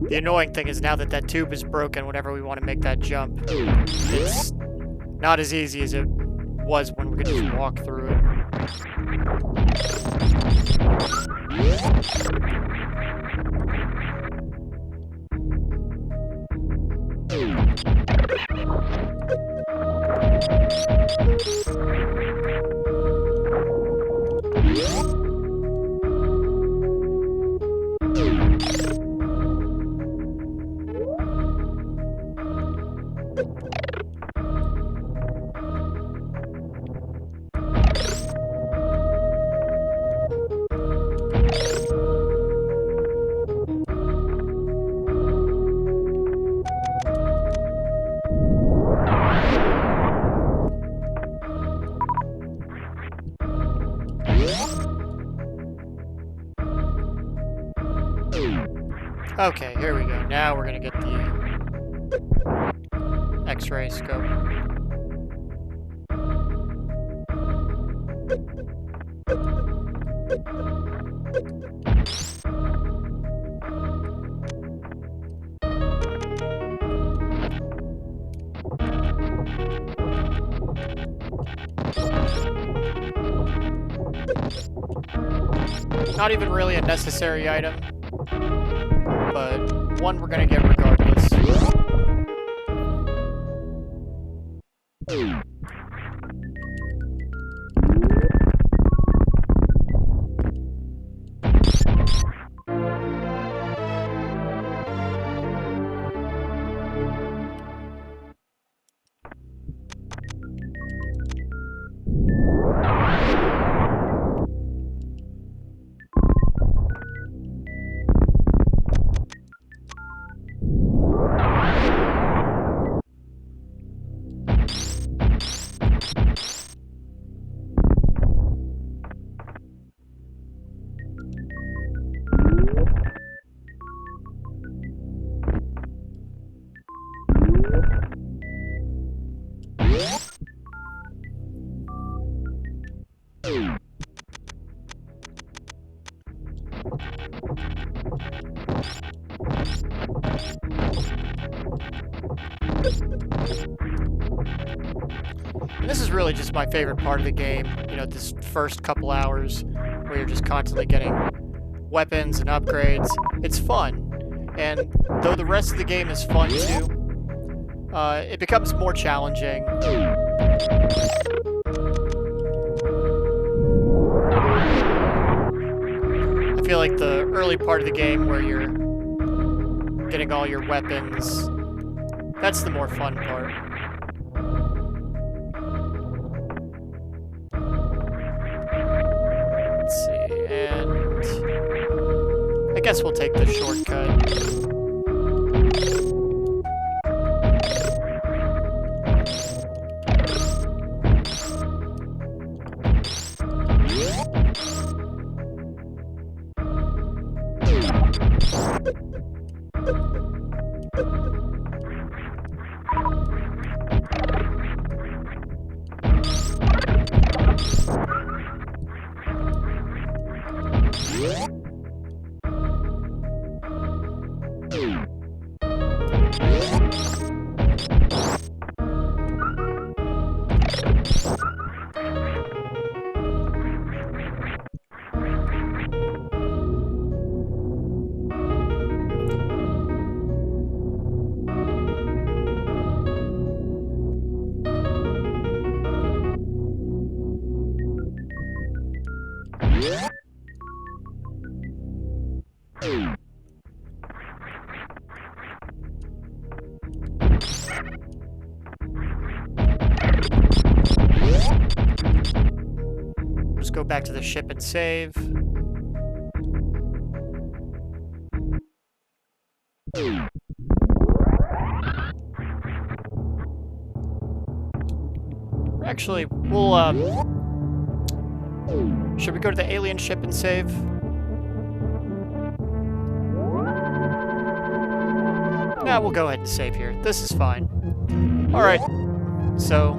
The annoying thing is now that that tube is broken whenever we want to make that jump, it's not as easy as it was when we could just walk through it. Okay, here we go. Now we're gonna get the X-ray scope. Not even really a necessary item, but one we're gonna get regardless. And this is really just my favorite part of the game, you know, this first couple hours where you're just constantly getting weapons and upgrades. It's fun, and though the rest of the game is fun too, it becomes more challenging. I feel like the early part of the game where you're getting all your weapons, that's the more fun part. Let's see, and I guess we'll take the shortcut. Just go back to the ship and save. Actually, we'll, should we go to the alien ship and save? Nah, we'll go ahead and save here. This is fine. Alright, so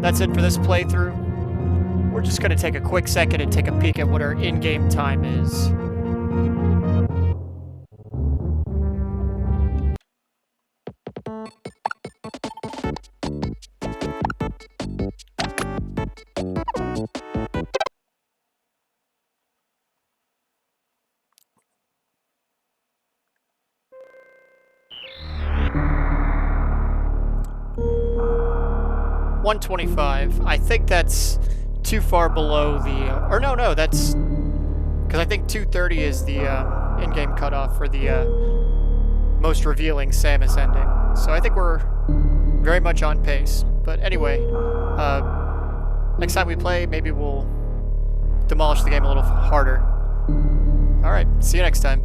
that's it for this playthrough. We're just going to take a quick second and take a peek at what our in-game time is. $125. I think that's too far below the... or no, that's... because I think 230 is the in-game cutoff for the most revealing Samus ending. So I think we're very much on pace. But anyway, next time we play, maybe we'll demolish the game a little harder. Alright, see you next time.